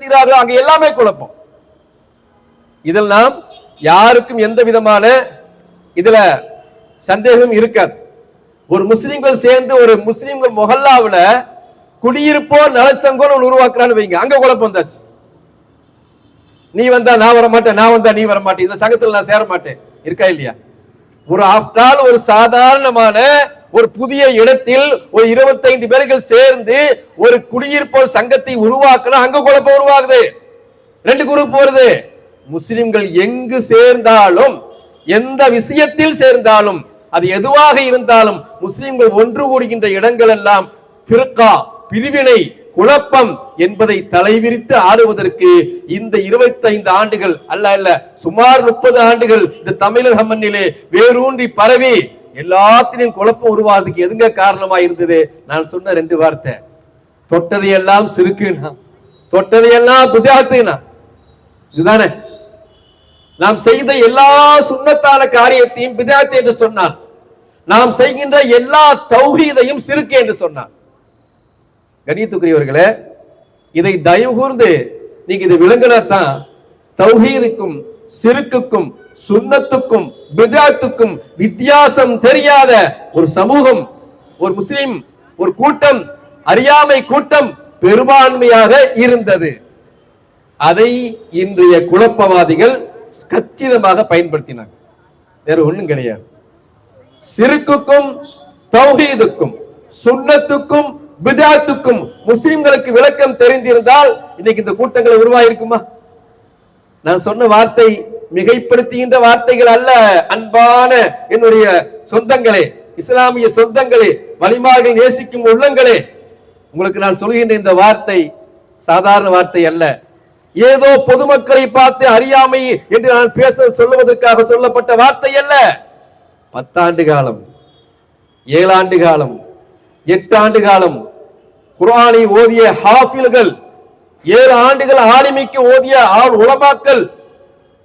நடத்துகிறார்களோ அங்க எல்லாமே குழப்பம். இதில் நாம் யாருக்கும் எந்த விதமான இதுல சந்தேகம் இருக்காது. ஒரு முஸ்லிம்கள் சேர்ந்து ஒரு முஸ்லிம்கள் மொஹல்லாவுல குடியிருப்போர் நலச்சங்கோன்னு உருவாக்குறான்னு வைங்க, அங்க குழப்பம் வந்தாச்சு. நீ வந்தா நான் வர மாட்டேன், நான் வந்தா நீ வர மாட்டேன், இதுல சங்கத்தில் நான் சேர மாட்டேன், இருக்கா இல்லையா? ஒரு ஆஃப்டர் ஆல் ஒரு சாதாரணமான ஒரு புதிய இடத்தில் ஒரு 25 பேர்கள் சேர்ந்து ஒரு குடியிருப்போர் சங்கத்தை உருவாக்கணும், அங்க குழப்பம் உருவாகுது, 2 குரூப் வருது. முஸ்லிம்கள் எங்கு சேர்ந்தாலும் எந்த விஷயத்தில் சேர்ந்தாலும் அது எதுவாக இருந்தாலும் முஸ்லிம்கள் ஒன்று கூடுகின்ற இடங்கள் எல்லாம் ஃபிர்கா, பிரிவினை, குழப்பம் என்பதை தலைவிரித்து ஆடுவதற்கு இந்த 25 ஆண்டுகள் அல்ல சுமார் 30 ஆண்டுகள் இந்த தமிழக மண்ணிலே வேரூன்றி பரவி எல்லாத்திலையும் குழப்பம் உருவாகிறதுக்கு எதுங்க காரணமா இருந்தது? நான் சொன்ன 2 வார்த்தை, தொட்டதையெல்லாம் சிறுக்குனா, தொட்டதையெல்லாம் பிதாத்துனா. இதுதானே நாம் செய்த எல்லா சுன்னத்தான காரியத்தையும் பிதாத்து என்று சொன்னான், நாம் செய்கின்ற எல்லா தௌஹீதையும் சிறுக்கு என்று சொன்னான். கண்ணியத்துக்குரியவர்களே, இதை தயவு கூர்ந்து நீங்க இதை விளங்கினாத்தான் தௌஹீதுக்கும் சிறுக்குக்கும் சுன்னத்துக்கும் பிதாத்துக்கும் வித்தியாசம் தெரியாத ஒரு சமூகம், ஒரு முஸ்லிம் ஒரு கூட்டம், அறியாமை கூட்டம் பெரும்பான்மையாக இருந்தது. அதை இன்றைய குழப்பவாதிகள் கச்சிதமாக பயன்படுத்தினாங்க, வேற ஒண்ணும் கிடையாது. சிறுக்குக்கும் தௌஹீதுக்கும் சுன்னத்துக்கும் பிதாத்துக்கும் முஸ்லிம்களுக்கு விளக்கம் தெரிந்திருந்தால் இன்னைக்கு இந்த கூட்டங்களை உருவாயிருக்குமா? நான் சொன்ன வார்த்தை மிகைப்படுத்துகின்ற வார்த்தைகள் அல்ல. அன்பான என்னுடைய சொந்தங்களே, இஸ்லாமிய சொந்தங்களே, வலிமார்கள் நேசிக்கும் உள்ளங்களே, உங்களுக்கு நான் சொல்கின்ற இந்த வார்த்தை சாதாரண வார்த்தை அல்ல. ஏதோ பொதுமக்களை பார்த்து அறியாமை என்று நான் பேச சொல்லுவதற்காக சொல்லப்பட்ட வார்த்தை அல்ல. 10 ஆண்டு காலம், 7 ஆண்டு காலம், 8 ஆண்டு காலம் குர்ஆனை ஓதிய ஹாஃபில்கள், 7 ஆண்டுகள் ஆலிமிக்கு ஓதிய உலமாக்கள்,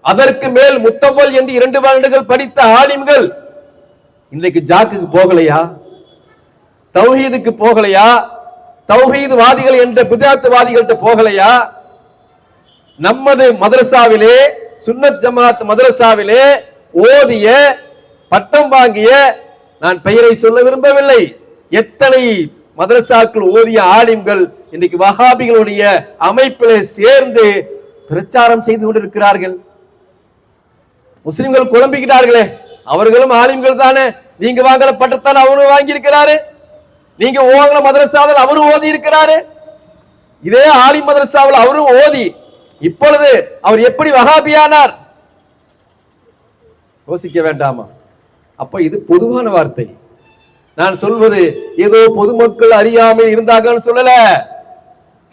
அதற்கு மேல் முத்தவல் என்று 2 வருடங்கள் படித்த ஆலிம்கள் இன்றைக்கு ஜாக்குக்கு போகலையா? தௌஹீதுக்கு போகலையா? தௌஹீது வாதிகள் என்ற பிதாத் வாதிகள்கிட்ட போகலையா? நமது மதரசாவிலே, சுன்னத் ஜமாத் மதரசாவிலே ஓதிய பட்டம் வாங்கிய, நான் பெயரை சொல்ல விரும்பவில்லை, எத்தனை மதரசாக்கள் ஓதிய ஆலிம்கள் இன்னைக்கு வஹாபிகளுடைய அமைப்பிலே சேர்ந்து பிரச்சாரம் செய்து கொண்டிருக்கிறார்கள். முஸ்லிம்கள் குழம்பிக்கிறார்களே, அவர்களும் ஆலிம்கள் தானே, நீங்க வாங்கல பட்டத்தான அவரும் வாங்கி இருக்கிறாரு, நீங்க ஓங்கல மதரசாவில் அவரும் ஓதி இருக்கிறாரு, இதே ஆலிம் மதரசாவில் அவரும் ஓதி இப்பொழுது அவர் எப்படி வஹாபியானார்? யோசிக்க வேண்டாமா? அப்ப இது பொதுவான வார்த்தை. நான் சொல்வது ஏதோ பொதுமக்கள் அறியாமல் இருந்தாங்கன்னு சொல்லல.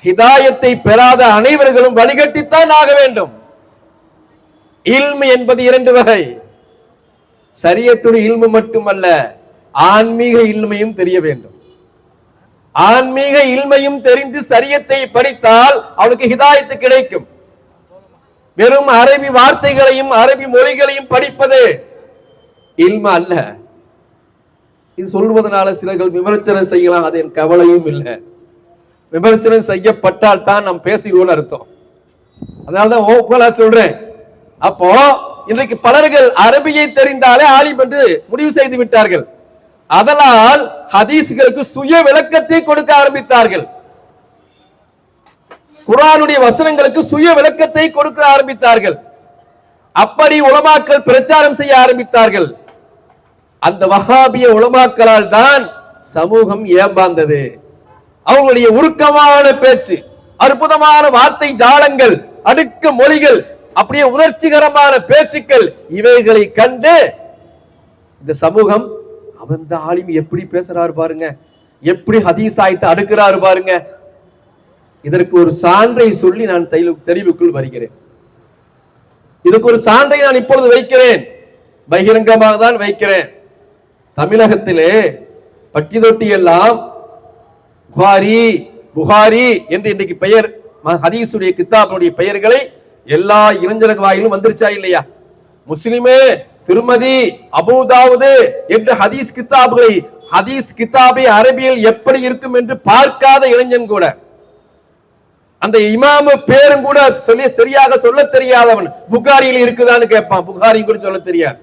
ஹிதாயத்தை பெறாத அனைவர்களும் வழிகட்டித்தான் ஆக வேண்டும். இல்மு என்பது 2 வகை. ஷரியத்துடைய இல்மு மட்டுமல்ல, ஆன்மீக இல்மையும் தெரிய வேண்டும். ஆன்மீக இல்மையும் தெரிந்து ஷரியத்தை படித்தால் அவனுக்கு ஹிதாயத்து கிடைக்கும். வெறும் அரபி வார்த்தைகளையும் அரபி மொழிகளையும் படிப்பது இல்ம அல்ல. இது சொல்வதனால சிலர்கள் விமர்சனம் செய்யலாம், அது என் கவலையும் இல்லை. விமர்சனம் செய்யப்பட்டால் தான் நாம் பேசுகிறோம் அர்த்தம். அதனாலதான் ஓப்பனா சொல்றேன். அப்போ இன்றைக்கு பலர்கள் அரபியை தெரிந்தாலே ஆலிம் என்று முடிவு செய்து விட்டார்கள். அதனால் ஹதீஸ்களுக்கு சுய விளக்கத்தை கொடுக்க ஆரம்பித்தார்கள். குர்ஆனுடைய வசனங்களுக்கு சுய விளக்கத்தை கொடுக்க ஆரம்பித்தார்கள். அப்படி உலமாக்கள் பிரச்சாரம் செய்ய ஆரம்பித்தார்கள். அந்த வஹாபிய உலமாக்களால் தான் சமூகம் ஏமாந்தது. அவங்களுடைய உருக்கமான பேச்சு, அற்புதமான வார்த்தை ஜாலங்கள், அடுக்கு மொழிகள், அப்படியே உணர்ச்சிகரமான பேச்சுக்கள், இவைகளை கண்டு இந்த சமூகம் அவன் ஆலிம் எப்படி பேசுறாரு பாருங்க, எப்படி ஹதீஸ் ஆயத்தை அடுக்கிறாரு பாருங்க. இதற்கு ஒரு சான்றை சொல்லி நான் தெளிவுக்குள் வருகிறேன். இதுக்கு ஒரு சான்றை நான் இப்பொழுது வைக்கிறேன், பகிரங்கமாக தான் வைக்கிறேன். தமிழகத்திலே பட்டி தொட்டி எல்லாம் புகாரி என்று இன்றைக்கு பெயர், ஹதீஸுடைய கித்தாபுடைய பெயர்களை எல்லா இளைஞர்கள் வாயிலும் வந்துருச்சா இல்லையா? முஸ்லிமே, திருமதி, அபூதாவுது என்று ஹதீஸ் கித்தாபுகளை, ஹதீஸ் கித்தாபை அரபியில் எப்படி இருக்கும் என்று பார்க்காத இளைஞன் கூட அந்த இமாமு பேரும் கூட சொல்லி சரியாக சொல்ல தெரியாதவன். புகாரியில் இருக்குதான்னு கேட்பான், புகாரி கூட சொல்ல தெரியாது.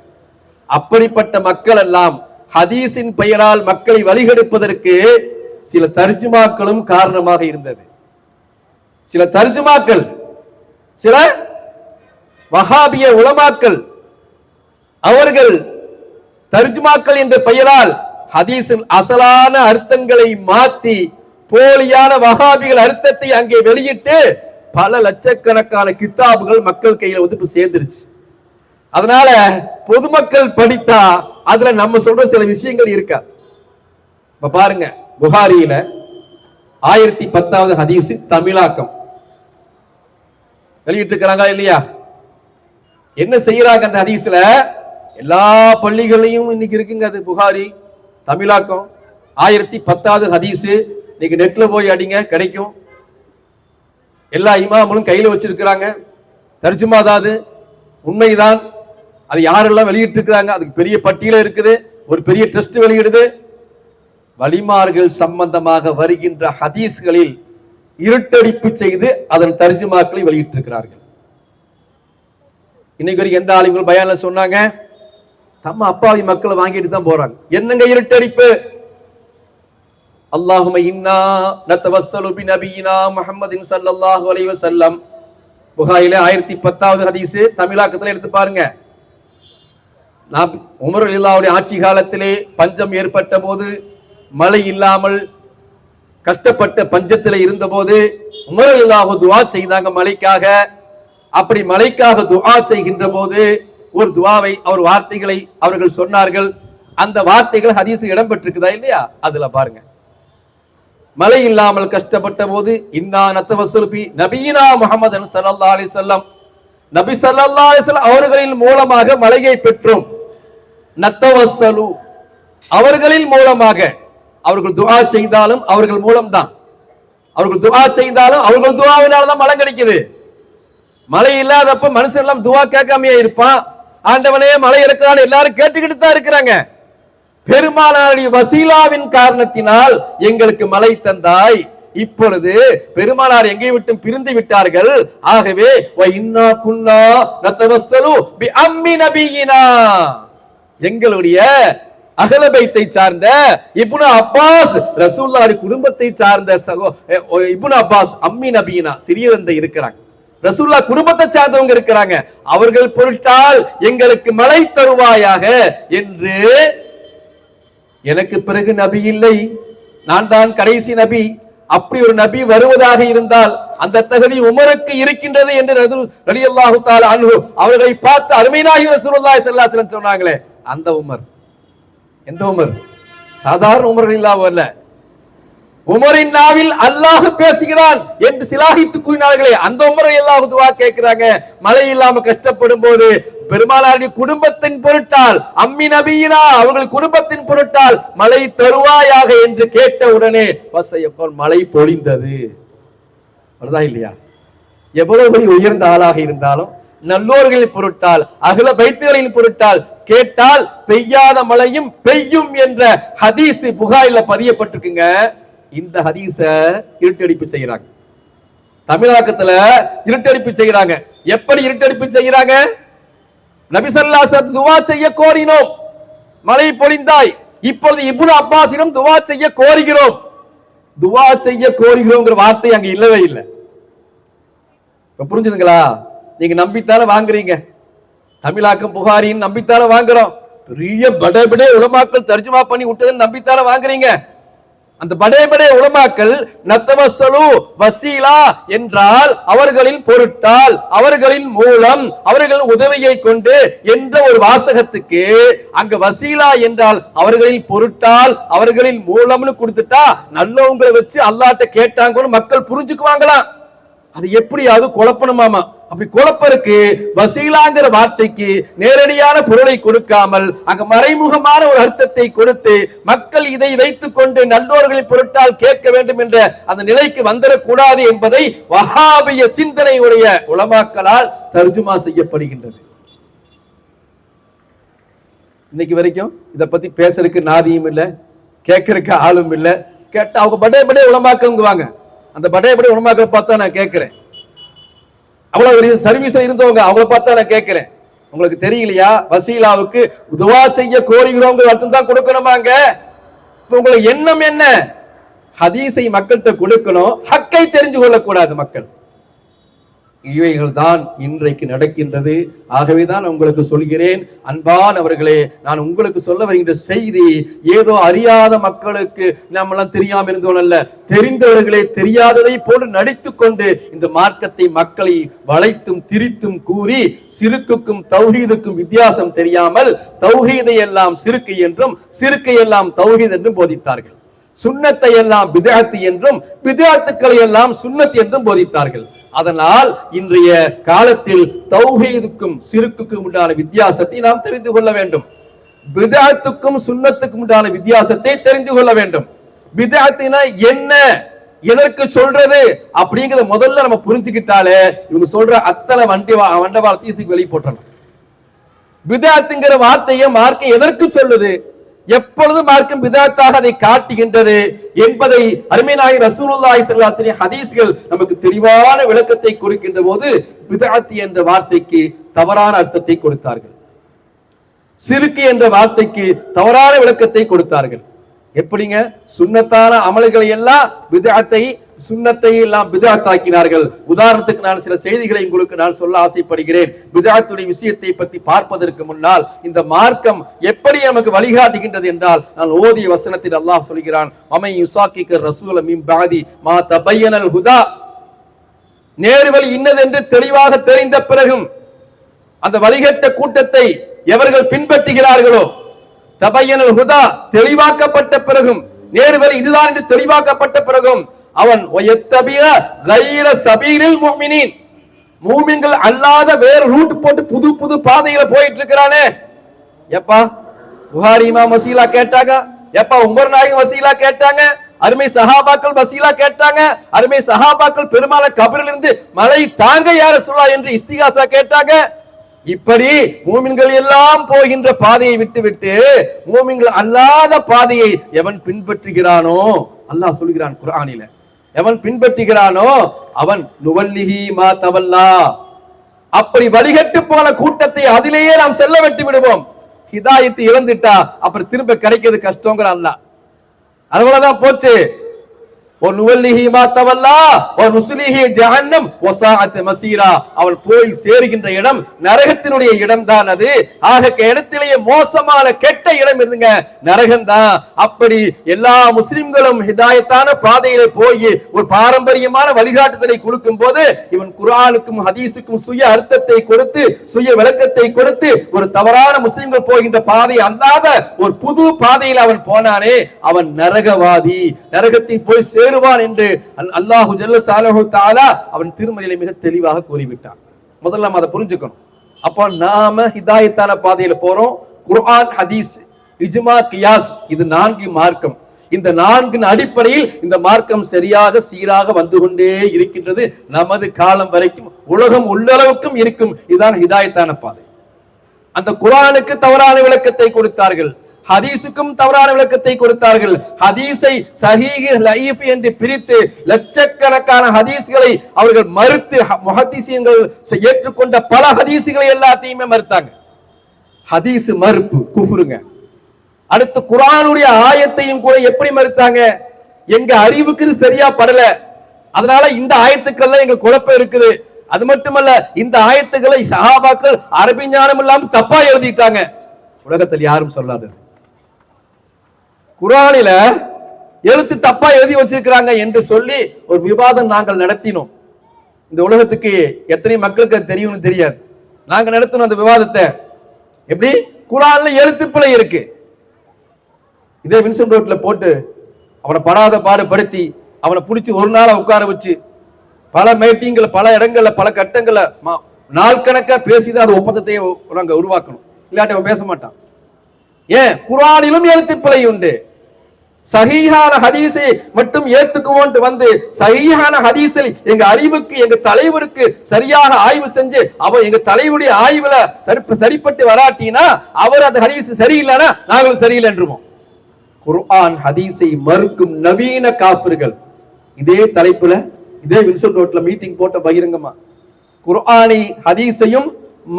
அப்படிப்பட்ட மக்கள் எல்லாம் ஹதீஸின் பெயரால் மக்களை வழிகெடுப்பதற்கு சில தர்ஜுமாக்களும் காரணமாக இருந்தது. சில தர்ஜுமாக்கள், சில வஹாபிய உலமாக்கள், அவர்கள் தர்ஜுமாக்கள் என்ற பெயரால் ஹதீஸின் அசலான அர்த்தங்களை மாத்தி போலியான வஹாபிகள் அர்த்தத்தை அங்கே வெளியிட்டு பல லட்சக்கணக்கான கித்தாபுகள் மக்கள் கையில வந்து இப்ப சேர்ந்துருச்சு. அதனால பொதுமக்கள் படித்தா அதுல நம்ம சொல்ற சில விஷயங்கள் இருக்காது. இப்ப பாருங்க, புகாரியில 1010வது ஹதீஸ் தமிழாக்கம் வெளியிட்டு இருக்கிறாங்க இல்லையா? என்ன செய்யறாங்க அந்த ஹதீஸ்ல? எல்லா பள்ளிகளையும் இன்னைக்கு இருக்குங்க அது புகாரி தமிழாக்கம் 1010வது ஹதீஸ். இன்னைக்கு நெட்ல போய் அடிங்க, கிடைக்கும். எல்லா இமாமும் கையில வச்சிருக்கிறாங்க. தர்ஜுமா தான், உண்மைதான். அது யாரெல்லாம் வெளியிட்டு இருக்கிறாங்க, அதுக்கு பெரிய பட்டியல இருக்குது, ஒரு பெரிய டெஸ்ட் வெளியிடுது. வலிமார்கள் சம்பந்தமாக வருகின்ற ஹதீஸ்களில் இருட்டடிப்பு செய்து அதன் தர்ஜுமாக்களை வெளியிட்டிருக்கிறார்கள். இன்னைக்கு வரைக்கும் எந்த ஆளுங்கள் பயான்ல சொன்னாங்க, தம்ம அப்பாவி மக்களை வாங்கிட்டு தான் போறாங்க. என்னங்க இருட்டடிப்பு? அல்லாஹும்ம இன்னா நதவஸ்ஸலு பிநபியினா முஹம்மதின் ஸல்லல்லாஹு அலைஹி வஸல்லம். புகாரில 1010வது ஹதீஸ் தமிழாக்கத்துல எடுத்து பாருங்க. உமர் ரலியல்லாஹு ஆட்சி காலத்திலே பஞ்சம் ஏற்பட்ட போது, மழை இல்லாமல் கஷ்டப்பட்ட பஞ்சத்தில் இருந்த போது உமர் ரலியல்லாஹு துஆ செய்தாங்க மழைக்காக. அப்படி மழைக்காக துஆ செய்கின்ற போது ஒரு துஆவை, அவர் வார்த்தைகளை அவர்கள் சொன்னார்கள். அந்த வார்த்தைகள் ஹதீஸில் இடம்பெற்றிருக்குதா இல்லையா? அதுல பாருங்க, மழை இல்லாமல் கஷ்டப்பட்ட போது இன்னா நத்தவஸ்ஸலு பி நபியினா முஹம்மதன் ஸல்லல்லாஹு அலைஹி வஸல்லம், நபி ஸல்லல்லாஹு அலைஹி வஸல்லம் அவர்களின் மூலமாக மழையை பெற்றோம். நத்தவஸ்ஸலு அவர்களின் மூலமாக, அவர்கள் துஆ செய்தாலும் அவர்கள் மூலம்தான், அவர்கள் துஆ செய்தாலும் அவர்கள் துஆவினால தான் மழை கிடைக்குது. மழை இல்லாதப்ப மனுஷன் எல்லாம் துஆ கேட்காமையே இருப்பான். ஆண்டவனே மழை இருக்கிறான்னு எல்லாரும் கேட்டுக்கிட்டு தான் இருக்கிறாங்க. பெருமானாருடைய வசீலாவின் காரணத்தினால் எங்களுக்கு மழை தந்தாய். இப்பொழுது பெருமானார் எங்கே விட்டு பிரிந்து விட்டார்கள். ஆகவே இன்னா குன்னா நதவஸ்ஸலு பி அம்மி நபியினா, எங்களுடைய அஹ்ல பைத்தை சார்ந்த இப்னு அப்பாஸ், ரசூலுல்லாஹி குடும்பத்தை சார்ந்த இப்னு அப்பாஸ் அம்மி நபியினா, சிறிய தந்தை இருக்கிறாங்க, ரசூலுல்லாஹ் குடும்பத்தை சார்ந்தவங்க இருக்கிறாங்க, அவர்கள் பொருட்டால் எங்களுக்கு மழை தருவாயாக என்று. எனக்கு பிறகு நபி இல்லை, நான் தான் கடைசி நபி. அப்படி ஒரு நபி வருவதாக இருந்தால் அந்த தகுதி உமருக்கு இருக்கின்றது என்று ரலியல்லாஹு தஆலா அன்ஹு அவர்களை பார்த்து அருமை நாயகம் ரசூலுல்லாஹி ஸல்லல்லாஹு அலைஹி வஸல்லம் சொன்னாங்களே, அந்த உமர். எந்த உமர்? சாதாரண உமர் இல்ல, உமரின் நாவில் அல்லாஹ் பேசுகிறான் என்று சிலாகித்து கூறினார்களே, அந்த உமரை அல்லாஹ் துஆ கேட்கிறாங்க. மழை இல்லாம கஷ்டப்படும் போது பெருமானாருடைய குடும்பத்தின் பொருட்டால், அம்மி நபியினா அவர்கள் குடும்பத்தின் பொருட்டால் மழை தருவாயாக என்று கேட்ட உடனே மழை பொழிந்தது. வருதா இல்லையா? எவ்வளவு உயர்ந்த ஆளாக இருந்தாலும் நல்லோர்களின் பொருட்டால், அகல பைத்துகளின் பொருட்டால் கேட்டால் பெய்யாத மழையும் பெய்யும் என்ற ஹதீஸ் புகாரில பதியப்பட்டிருக்குங்க. இந்த ஹதீஸ இருட்டடிப்பு செய்யறாங்க, தமிழாக்கத்துல இருட்டடிப்பு செய்யறாங்க. எப்படி இருட்டடிப்பு செய்யறாங்க? நபி ஸல்லல்லாஹு அலைஹி வஸல்லம் துஆ செய்ய கோரினோம், மழை பொழிந்தாய். இப்பொழுது இப்னு அப்பாஸிடம் துஆ செய்ய கோருகிறோம். துஆ செய்ய கோருகிறோம்ங்கிற வார்த்தை அங்க இல்லவே இல்லை. புரிஞ்சுதுங்களா? நீங்க நம்பித்தால வாங்குறீங்க, தமிழாக்கம் புகாரின்னு நம்பித்தால வாங்குறோம். பெரிய படபடே உலமாக்கள் தர்ஜுமா பண்ணி விட்டதுன்னு நம்பித்தால வாங்குறீங்க. அந்த படேபடே உலமாக்கள் நத்தவஸ்ஸலு வசீலா என்றால் அவர்களின் பொருட்டால், அவர்களின் மூலம், அவர்களின் உதவியை கொண்டு என்ற ஒரு வாசகத்துக்கு அங்க வசீலா என்றால் அவர்களின் பொருட்டால், அவர்களின் மூலம்னு கொடுத்துட்டா நல்லவங்களை வச்சு அல்லாஹ்ட்ட கேட்டாங்கன்னு மக்கள் புரிஞ்சுக்குவாங்களா? அது எப்படி? அது குழப்பணுமாமா. அப்படி குழப்பருக்கு வசீலாங்கிற வார்த்தைக்கு நேரடியான பொருளை கொடுக்காமல் அங்க மறைமுகமான ஒரு அர்த்தத்தை கொடுத்து மக்கள் இதை வைத்துக் கொண்டு நல்லோர்களின் பொருட்டால் கேட்க வேண்டும் என்ற அந்த நிலைக்கு வந்துடக்கூடாது என்பதை வஹாபிய சிந்தனையுடைய உலமாக்களால் தர்ஜுமா செய்யப்படுகின்றது. இன்னைக்கு வரைக்கும் இதை பத்தி பேசுறதுக்கு நாதியும் இல்லை, கேட்கறதுக்கு ஆளும் இல்லை. கேட்டா அவங்க படே படே உலமாக்கங்குவாங்க. அந்த படையப்படி உலமாக்களை பார்த்தா நான் கேட்கிறேன். அவ்வளவு ஒரு சர்வீஸ்ல இருந்தவங்க அவங்கள பார்த்தா நான் கேட்கிறேன். உங்களுக்கு தெரியலையா வசீலாவுக்கு துவா செய்ய கோருகிறோம் அர்த்தம் தான் கொடுக்கணுமாங்க? உங்களுக்கு எண்ணம் என்ன? ஹதீஸை மக்கள்கிட்ட கொடுக்கணும், ஹக்கை தெரிஞ்சு கொள்ளக்கூடாது மக்கள். இவைகள் தான் இன்றைக்கு நடக்கின்றது. ஆகவேதான் உங்களுக்கு சொல்கிறேன், அன்பானவர்களே, நான் உங்களுக்கு சொல்ல வருகின்ற செய்தி ஏதோ அறியாத மக்களுக்கு நம்மளாம் தெரியாம இருந்தோம் அல்ல, தெரிந்தவர்களே தெரியாததை போன்று நடித்துக் கொண்டு இந்த மார்க்கத்தை மக்களை வளைத்தும் திரித்தும் கூறி சிறுக்குக்கும் தௌஹீதுக்கும் வித்தியாசம் தெரியாமல் தௌஹீதை எல்லாம் சிறுக்கு என்றும் சிறுக்கை எல்லாம் தௌஹீத் என்றும் போதித்தார்கள். சுன்னத்தை எல்லாம் பித்அத் என்றும் பித்அத்துக்களை எல்லாம் சுன்னத் என்றும் போதித்தார்கள். அதனால் இன்றைய காலத்தில் தௌஹீதுக்கும் சிறுக்குக்கும் உண்டான வித்தியாசத்தை நாம் தெரிந்து கொள்ள வேண்டும். பித்அத்துக்கும் சுன்னத்துக்கும் உண்டான வித்தியாசத்தை தெரிந்து கொள்ள வேண்டும். பித்அத்னா என்ன, எதற்கு சொல்றது அப்படிங்கறத முதல்ல நம்ம புரிஞ்சுக்கிட்டாலே இவங்க சொல்ற அத்தனை வண்டவாளத்தையும் வெளியே போட்டலாம். பித்அத்ங்கிற வார்த்தையை மார்க்கம் எதற்கு சொல்லுது, எப்பொழுது மார்க்கம் பித்அத்தாக அதை காட்டுகின்றது என்பதை அருமை நாயகம் ரசூலுல்லாஹி ஸல்லல்லாஹு அலைஹி வஸல்லம் ஹதீஸ்கள் நமக்கு தெளிவான விளக்கத்தை கொடுக்கின்ற போது பித்அத் என்ற வார்த்தைக்கு தவறான அர்த்தத்தை கொடுத்தார்கள், சிறுக்கு என்ற வார்த்தைக்கு தவறான விளக்கத்தை கொடுத்தார்கள். எப்படிங்க? சுன்னத்தான அமல்களை எல்லாம் பித்அத்தை, சுன்னத்தை எல்லாம் பித்அத் ஆக்கினார்கள். உதாரணத்துக்கு நான் சில செய்திகளை உங்களுக்கு நான் சொல்ல ஆசைப்படுகிறேன். பித்அத்துடைய விஷயத்தை பற்றி பார்ப்பதற்கு முன்னால் இந்த மார்க்கம் எப்படி நமக்கு வழிகாட்டுகின்றது என்றால், நான் ஓதிய வசனத்தில் அல்லாஹ் சொல்கிறான், அமை யுசாக்கிக ரசூல மின் பாதி மா தபையனல் ஹுதா, நேர்வழி இன்னதென்று தெளிவாக தெரிந்த பிறகும் அந்த வழிகட்ட கூட்டத்தை எவர்கள் பின்பற்றுகிறார்களோ, தபையனல் ஹுதா தெளிவாக்கப்பட்ட பிறகும், நேர்வழி இதுதான் என்று தெளிவாக்கப்பட்ட பிறகும் அவன் மூமின்கள் அல்லாத வேறு ரூட் போட்டு புது புது பாதையில போயிட்டு இருக்கிறானே. எப்பா புகாரி இமாம் வசீலா கேட்டாங்க, எப்பா உமர் நாயகம் வசீலா கேட்டாங்க, அருமை சஹாபாக்கள் வசீலா கேட்டாங்க, அருமை சஹாபாக்கள் பெருமாள கபரில் இருந்து மலை தாங்க யார சொல்லா என்று இஸ்திகாசா கேட்டாங்க. இப்படி மூமின்கள் எல்லாம் போகின்ற பாதையை விட்டுவிட்டு மூமின்கள் அல்லாத பாதையை எவன் பின்பற்றுகிறானோ, அல்லாஹ் சொல்கிறான் குர்ஆனில, எவன் பின்பற்றுகிறானோ அவன் நுவல்லிஹி மா தவல்லா, அப்படி வழிகட்டு போன கூட்டத்தை அதிலேயே நாம் செல்ல விட்டு விடுவோம். ஹிதாயத்தை இழந்துட்டா அப்புறம் திரும்ப கிடைக்கிறது கஷ்டங்கிற அல்லாஹ். அதுபோலதான் போச்சு. அவள் போய் சேருகின்ற இடம் நரகத்தினுடைய இடம் தான் அது. ஆக இடத்திலேயே மோசமான கெட்ட இடம் இருந்துங்க நரகம் தான். அப்படி எல்லா முஸ்லிம்களும் ஹிதாயத்தான பாதையில போய் ஒரு பாரம்பரியமான வழிகாட்டுதலை கொடுக்கும் போது இவன் குர்ஆனுக்கும் ஹதீஸுக்கும் சுய அர்த்தத்தை கொடுத்து சுய விளக்கத்தை கொடுத்து ஒரு தவறான முஸ்லிம்கள் போகின்ற பாதை அல்லாத ஒரு புது பாதையில் அவன் போனானே, அவன் நரகவாதி, நரகத்தில் போய் சேருவான் என்று அல்லாஹு ஜல்ல ஷானஹு தஆலா அவன் திருமறையிலே மிக தெளிவாக கூறிவிட்டான். முதல்ல நம்ம அதை புரிஞ்சுக்கணும். அப்போ நாம ஹிதாயத்தான பாதையில போறோம். குர்ஆன், ஹதீஸ், இஜ்மா, கியாஸ், இது 4 மார்க்கம். இந்த 4 அடிப்படையில் இந்த மார்க்கம் சரியாக சீராக வந்து கொண்டே இருக்கின்றது. நமது காலம் வரைக்கும் உலகம் உள்ளளவுக்கும் இருக்கும். இதுதான் ஹிதாயத்தான பாதை. அந்த குர்ஆனுக்கு தவறான விளக்கத்தை கொடுத்தார்கள், ஹதீஸுக்கும் தவறான விளக்கத்தை கொடுத்தார்கள். ஹதீஸை சஹீஹ், லஈஃப் என்று பிரித்து லட்சக்கணக்கான ஹதீஸ்களை அவர்கள் மறுத்து முஹத்திஸீன்கள் ஏற்றுக்கொண்ட பல ஹதீஸ்களை எல்லாத்தையுமே மறுத்தாங்க. ஹதீஸ் மறுப்பு குஃப்ருங்க. அடுத்து குர்ஆனுடைய ஆயத்தையும் கூட எப்படி மறுத்தாங்க? எங்க அறிவுக்கு இது சரியா படல, அதனால இந்த ஆயத்துக்கள்ல எங்க குழப்பம் இருக்குது. அது மட்டுமல்ல, இந்த ஆயத்துக்களை சஹாபாக்கள் அரபி ஞானம் இல்லாம தப்பா எழுதிட்டாங்க. உலகத்தில் யாரும் சொல்லாது. குர்ஆனில எழுத்து தப்பா எழுதி வச்சிருக்கிறாங்க என்று சொல்லி ஒரு விவாதம் நாங்கள் நடத்தினோம். இந்த உலகத்துக்கு எத்தனை மக்களுக்கு தெரியும்னு தெரியாது. நாங்க நடத்தினோம் அந்த விவாதத்தை. எப்படி குர்ஆன்ல எழுத்து பிழை இருக்கு, இதே வின்சென்ட் ரோட்ல போட்டு அவனை படாத பாடுபடுத்தி அவனை பிடிச்சி ஒரு நாளை உட்கார வச்சு பல மீட்டிங்களை பல இடங்கள்ல பல கட்டங்கள்ல நாள் கணக்கா பேசிதான் அந்த ஒப்பந்தத்தை நாங்க உருவாக்கணும். இல்லாட்டி அவன் பேச மாட்டான். ஏன்? குர்ஆனிலும் எழுத்து பிழை உண்டு. சஹீஹான ஹதீஸை மட்டும் ஏத்துக்குவோம் வந்து சஹீஹான ஹதீஸில் எங்க அறிவுக்கு எங்க தலைவருக்கு சரியாக ஆய்வு செஞ்சு அவன் எங்க தலைவருடைய ஆய்வுல சரிப்பட்டு வராட்டினா அவர் அந்த ஹதீஸ் சரியில்லைன்னா நாங்களும் சரியில்லை என்றுவோம். குர்ஆன் ஹதீஸை மறுக்கும் நவீன காஃபிர்கள் இதே தலைப்புல இதே வில்சன் ரோட்ல மீட்டிங் போட்ட பகிரங்கமா குர்ஆனை ஹதீஸையும்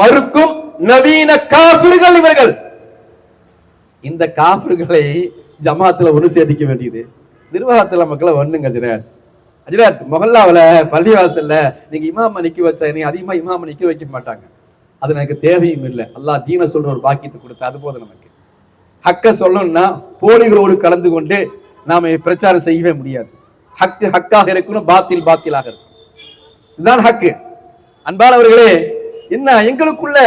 மறுக்கும் நவீன காஃபிர்கள் இவர்கள். இந்த காஃபிர்களை ஜமாத்துல ஒன்று சேர்த்திக்க வேண்டியது நிர்வாகத்துல மக்களை ஒண்ணுங்க. அஜராத் மொஹல்லாவில் பள்ளிவாசல்ல நீங்க இமாம நிக்க வச்சா நீ அதிகமா இமாம நிக்க வைக்க மாட்டாங்க. அது எனக்கு தேவையும் இல்லை. அல்லாஹ் தீன சொல்ற ஒரு பாக்கியத்தை கொடுத்த அது போதும் நமக்கு. ஹக்க சொல்லணும்னா போலிகளோடு கலந்து கொண்டு நாம பிரச்சாரம் செய்யவே முடியாது. ஹக்கு ஹக்காக இருக்கணும், பாத்தில் பாத்திலாக இருக்கும். இதுதான் ஹக்கு. அன்பானவர்களே, என்ன எங்களுக்குள்ள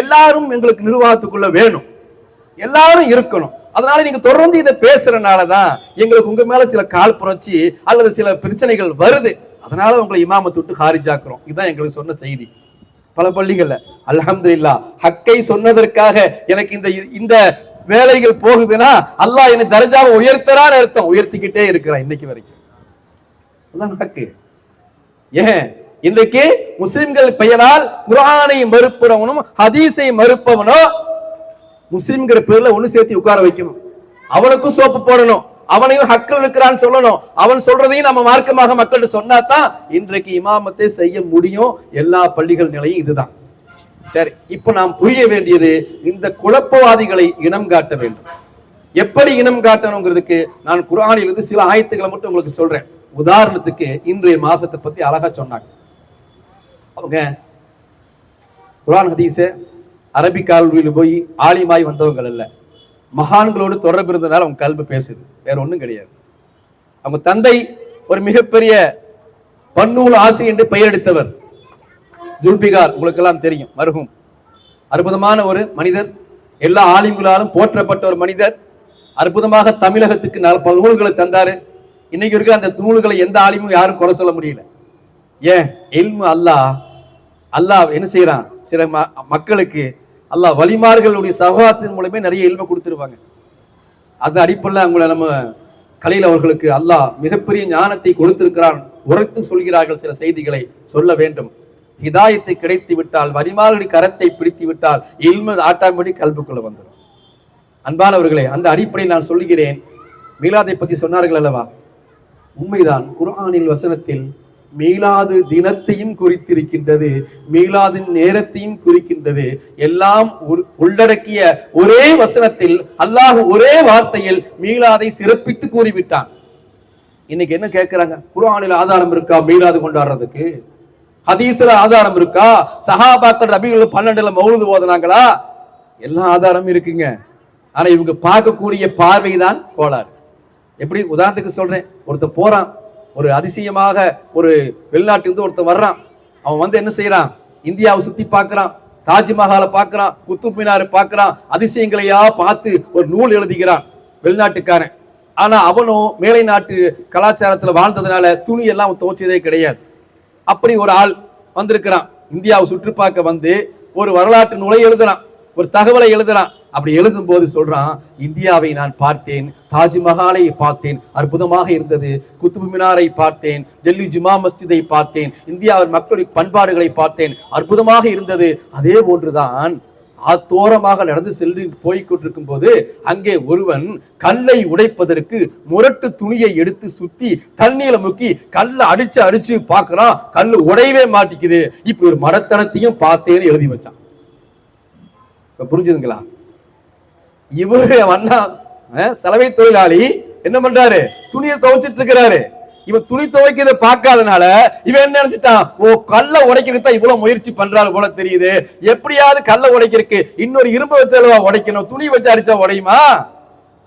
எல்லாரும் எங்களுக்கு நிர்வாகத்துக்குள்ள வேணும், எல்லாரும் இருக்கணும். அதனால நீங்க தொடர்ந்து இதை பேசுறதுனாலதான் எங்களுக்கு உங்க மேல சில கால் புரட்சி அல்லது சில பிரச்சனைகள் வருது. அதனால உங்களை இமாமத்தை விட்டு ஹாரிஜாக்குறோம். இதுதான் எங்களுக்கு சொன்ன செய்தி. பல பள்ளிகள்ல அல்ஹம்துலில்லாஹ் ஹக்கை சொன்னதற்காக எனக்கு இந்த வேலைகள் போகுதுன்னா அல்லாஹ் என்னை தரஜாவை உயர்த்தறான்னு அர்த்தம். உயர்த்திக்கிட்டே இருக்கிறான் இன்னைக்கு வரைக்கும். அதான் ஹக்கு. ஏன் இன்றைக்கு முஸ்லிம்கள் பெயரால் குர்ஆனை மறுப்பவனும் ஹதீஸை மறுப்பவனோ முஸ்லிம்ங்கிற பேர்ல ஒண்ணு சேர்த்து உட்கார வைக்கணும். அவனுக்கும் சோப்பு போடணும், அவனையும் ஹக்கில் இருக்கிறான்னு சொல்லணும். அவன் சொல்றதையும் நம்ம மார்க்கமாக மக்கள்கிட்ட சொன்னாதான் இன்றைக்கு இமாமத்தை செய்ய முடியும். எல்லா பள்ளிகள் நிலையும் இதுதான். சரி, இப்ப நாம் புரிய வேண்டியது இந்த குழப்பவாதிகளை இனம் காட்ட வேண்டும். எப்படி இனம் காட்டணுங்கிறதுக்கு நான் குர்ஆனிலிருந்து சில ஆயத்துக்களை மட்டும் உங்களுக்கு சொல்றேன். உதாரணத்துக்கு இன்றைய மாசத்தை பத்தி அழகா சொன்னாங்க. அவங்க குர்ஆன் ஹதீஸ அரபிக் கல்வியில் போய் ஆலிமாய் வந்தவங்க அல்ல, மகான்களோடு தொடர்பு இருந்ததுனால அவங்க கல்வி பேசுது, வேற ஒன்றும் கிடையாது. அவங்க தந்தை ஒரு மிகப்பெரிய பன்னூல் ஆசிரியர் என்று பெயர் எடுத்தவர் ஜுல்பிகார், உங்களுக்கு எல்லாம் தெரியும், மர்ஹூம். அற்புதமான ஒரு மனிதர், எல்லா ஆலிம்களாலும் போற்றப்பட்ட ஒரு மனிதர். அற்புதமாக தமிழகத்துக்கு பல நூல்களை தந்தாரு. இன்னைக்கு இருக்க அந்த நூல்களை எந்த ஆலிமும் யாரும் குறை சொல்ல முடியல. ஏன் இல்மு அல்லாஹ் என்ன செய்யறான், சில மக்களுக்கு அல்லாஹ் வலிமார்களுடைய சகவாதத்தின் மூலமே நிறைய இல்ம கொடுத்துருவாங்க. அது அடிப்படையில் அவங்கள நம்ம கலையில் அவர்களுக்கு அல்லாஹ் மிகப்பெரிய ஞானத்தை கொடுத்திருக்கிறான். உரைத்து சொல்கிறார்கள், சில செய்திகளை சொல்ல வேண்டும். ஹிதாயத்தை கிடைத்து விட்டால், வலிமார்களுடைய கரத்தை பிடித்து விட்டால் இல்ம ஆட்டாம்படி கல்புக்குள்ள வந்துடும். அன்பானவர்களே, அந்த அடிப்படையில் நான் சொல்லுகிறேன். மீலாதை பற்றி சொன்னார்கள் அல்லவா, உண்மைதான். குர்ஆனில் வசனத்தில் மீலாது தினத்தையும் குறித்திருக்கின்றது, மீலாதின் நேரத்தையும் குறிக்கின்றது. எல்லாம் உள்ளடக்கிய ஒரே வசனத்தில் அல்லாஹ் ஒரே வார்த்தையில் மீலாதை சிறப்பித்து கூறிவிட்டான். இன்னைக்கு என்ன கேட்கிறாங்க, குர்ஆனில் ஆதாரம் இருக்கா மீலாது கொண்டாடுறதுக்கு? ஹதீஸ்ல ஆதாரம் இருக்கா? சஹாபாக்கள் ரபீஉல் 12 மௌலிது ஓதுனாங்களா? எல்லா ஆதாரமும் இருக்குங்க. ஆனா இவங்க பார்க்கக்கூடிய பார்வைதான் கோளாறு. எப்படி உதாரணத்துக்கு சொல்றேன், ஒருத்தர் போறான், ஒரு அதிசயமாக ஒரு வெளிநாட்டிலிருந்து ஒருத்தர் வர்றான். அவன் வந்து என்ன செய்யறான், இந்தியாவை சுத்தி பார்க்கிறான், தாஜ்மஹாலை பார்க்கிறான், குத்துப் மினாரை பார்க்கிறான், அதிசயங்களையா பார்த்து ஒரு நூல் எழுதுகிறான் வெளிநாட்டுக்காரன். ஆனா அவனும் மேலை நாட்டு கலாச்சாரத்துல வாழ்ந்ததுனால துணி எல்லாம் துவைச்சதே கிடையாது. அப்படி ஒரு ஆள் வந்திருக்கிறான், இந்தியாவை சுற்றி பார்க்க வந்து ஒரு வரலாற்று நூலை எழுதுறான், ஒரு தகவலை எழுதுறான். அப்படி எழுதும் போது சொல்றான், இந்தியாவை நான் பார்த்தேன், தாஜ்மஹாலை பார்த்தேன், அற்புதமாக இருந்தது, குத்துப் மினாரை பார்த்தேன், டெல்லி ஜுமா மஸ்ஜிதை பார்த்தேன், இந்தியாவின் மக்களுடைய பண்பாடுகளை பார்த்தேன், அற்புதமாக இருந்தது. அதே போன்றுதான் ஆத்தோரமாக நடந்து சென்று போய்கொண்டிருக்கும் போது அங்கே ஒருவன் கல்லை உடைப்பதற்கு முரட்டு துணியை எடுத்து சுத்தி தண்ணீர முக்கி கல்லை அடிச்சு பார்க்கிறான், கல்லு உடையவே மாட்டிக்குது. இப்ப ஒரு மடத்தனத்தையும் பார்த்தேன்னு எழுதி வச்சான். புரிஞ்சுதுங்களா? இவரு அண்ணா சலவை தொழிலாளி என்ன பண்றாரு, துணியை துவைச்சிட்டு இருக்கிறாரு. இவன் துணி துவைக்கிறத பார்க்காதனால இவன் என்ன நினைச்சிட்டான், ஓ கல்ல உடைக்கிறதுக்கு தான் இவ்வளவு முயற்சி பண்றாரு போல தெரியுது, எப்படியாவது கல்ல உடைக்கிறதுக்கு இன்னொரு இரும்பு வச்சா உடைக்கணும், துணி வச்சு அடிச்சா உடையுமா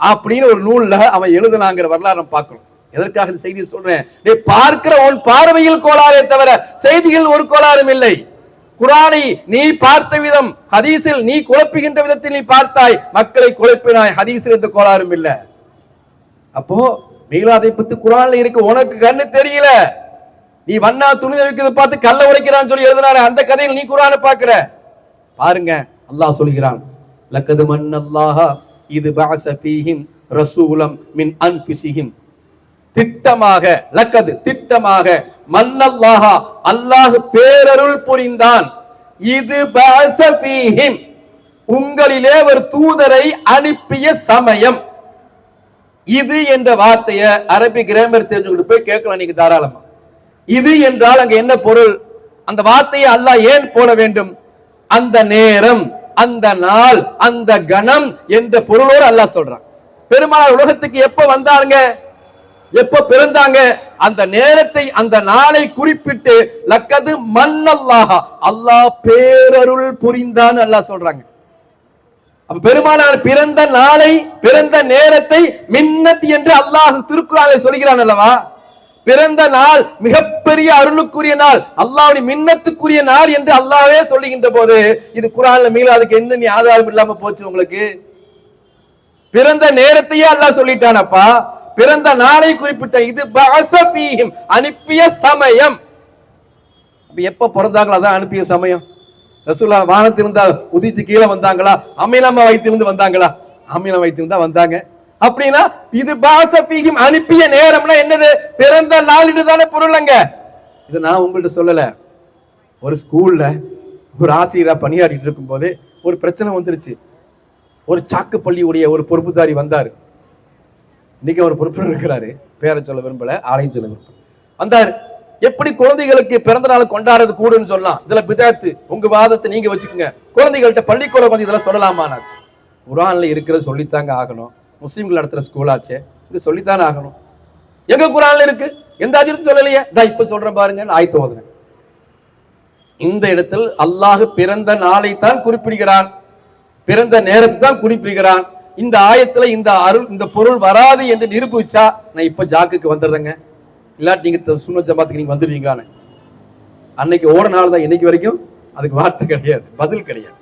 அப்படின்னு ஒரு நூல்ல அவன் எழுதுனாங்கிற வரலாறு நம்ம பார்க்கணும். எதற்காக இந்த செய்தி சொல்றேன், பார்க்கிற உன் பார்வையில் கோளாறே தவிர செய்திகள் ஒரு கோளாறும் இல்லை. குர்ஆனை நீ பார்த்த விதம், ஹதீஸில் நீ குழப்புகின்ற விதத்தில் நீ பார்த்தாய், மக்களை குழப்பினாய், ஹதீஸில் எந்த கோளாறும் இல்ல. அப்போ மீலாதை பத்தி குர்ஆன்ல இருக்கு, உனக்கு கண்ணு தெரியல. நீ வண்ணா துணி வைக்கிறது பார்த்து கல்ல உடைக்கிறான்னு சொல்லி எழுதினாரு, அந்த கதையில் நீ குர்ஆனை பார்க்கிற. பாருங்க, அல்லாஹ் சொல்கிறான், லக்கது மன்னல்லாஹ இது பஅஸ ஃபீஹிம் ரசூலம் மின் அன்ஃபுஸிஹிம். திட்டமாக, லக்கது திட்டமாக, மன்னல்லாஹ அல்லாஹ் பேரருள் புரிந்தான், இது பஅஸ ஃபீஹிம் உங்களிலே ஒரு தூதரை அனுப்பிய சமயம். இது என்ற வார்த்தையை அரபி கிராமர் தெரிஞ்சுக்கிட்டு போய் கேட்கலாம் நீங்க தாராளமா. இது என்றால் அங்க என்ன பொருள், அந்த வார்த்தையை அல்லாஹ் ஏன் போட வேண்டும்? அந்த நேரம், அந்த நாள், அந்த கணம் என்ற பொருளோடு அல்லாஹ் சொல்றான். பெருமானார் உலகத்துக்கு எப்ப வந்தாங்க, எப்ப பிறந்தாங்க, அந்த நேரத்தை அந்த நாளை குறிப்பிட்டு லக்கது மன்னல்லாஹ, அல்லாஹ் பேரருள் புரிந்தான் அல்லாஹ் சொல்றாங்க. அப்ப பெருமானார் பிறந்த நாளை, பிறந்த நேரத்தை மின்னத் என்று அல்லாஹ் திருக்குறானை சொல்கிறான் அல்லவா. பிறந்த நாள் மிகப்பெரிய அருளுக்குரிய நாள், அல்லாஹ்வுடைய மின்னத்துக்குரிய நாள் என்று அல்லாஹ்வே சொல்லுகின்ற போது இது குர்ஆன்ல மீளாதுக்கு என்ன நீ ஆதாரம் இல்லாம போச்சு உங்களுக்கு? பிறந்த நேரத்தையே அல்லாஹ் சொல்லிட்டானப்பா, பிறந்த நாளை குறிப்பிட்ட இது பஅஸஃபீஹிம், அனுப்பிய சமயம். எப்ப பிறந்தாங்களோ அதான் அனுப்பிய சமயம். ரசூலுல்லாஹ் வானத்திலிருந்து உதித்து கீழே வந்தாங்களா? அமீனாமா வயிற்றிலிருந்து வந்தாங்களா? அமீனா வயிற்றிலிருந்து வந்தாங்க. அப்படின்னா இது பஅஸஃபீஹிம், அனுப்பிய நேரம்னா என்னது? பிறந்த நாள் தானே பொருள்ங்க. இது நான் உங்கள்ட்ட சொல்லல. ஒரு ஸ்கூல்ல ஒரு ஆசிரியரா பணியாற்றிட்டு இருக்கும் போது ஒரு பிரச்சனை வந்துருச்சு. ஒரு சாக்கு பள்ளியுடைய ஒரு பொறுப்புதாரி வந்தாரு. இன்னைக்கு அவர் பொறுப்பு இருக்கிறாரு, பேரை சொல்ல விரும்பல, ஆளையும் சொல்ல விரும்பல. வந்தாரு. எப்படி குழந்தைகளுக்கு பிறந்த நாள் கொண்டாடுறது கூடுன்னு சொல்லலாம், இதுல பிதாத்து, உங்க வாதத்தை நீங்க வச்சுக்கோங்க, குழந்தைகள்கிட்ட பள்ளிக்கூடம் வந்து இதெல்லாம் சொல்லலாமா? குர்ஆன்ல இருக்கிறது சொல்லித்தாங்க ஆகணும். முஸ்லீம்கள் நடத்துற ஸ்கூலாச்சே, இது சொல்லித்தானே ஆகணும். எங்க குர்ஆன்ல இருக்கு? எந்த ஆஜிரும் சொல்லலையே. இப்ப சொல்றேன் பாருங்க, ஆயத்து ஓதுறேன். இந்த இடத்தில் அல்லாஹ் பிறந்த நாளை தான் குறிப்பிடுகிறான், பிறந்த நேரத்தை தான் குறிப்பிடுகிறான். இந்த ஆயத்துல இந்த அருள், இந்த பொருள் வராது என்று நிரூபிச்சா நான் இப்ப ஜாக்குக்கு வந்துடுறேங்க. இல்லாட்டி நீங்க சுன்னத் ஜமாத்துக்கு நீங்க வந்துடுவீங்களான்னு. அன்னைக்கு ஓட நாள் தான், இன்னைக்கு வரைக்கும் அதுக்கு வார்த்தை கிடையாது, பதில் கிடையாது.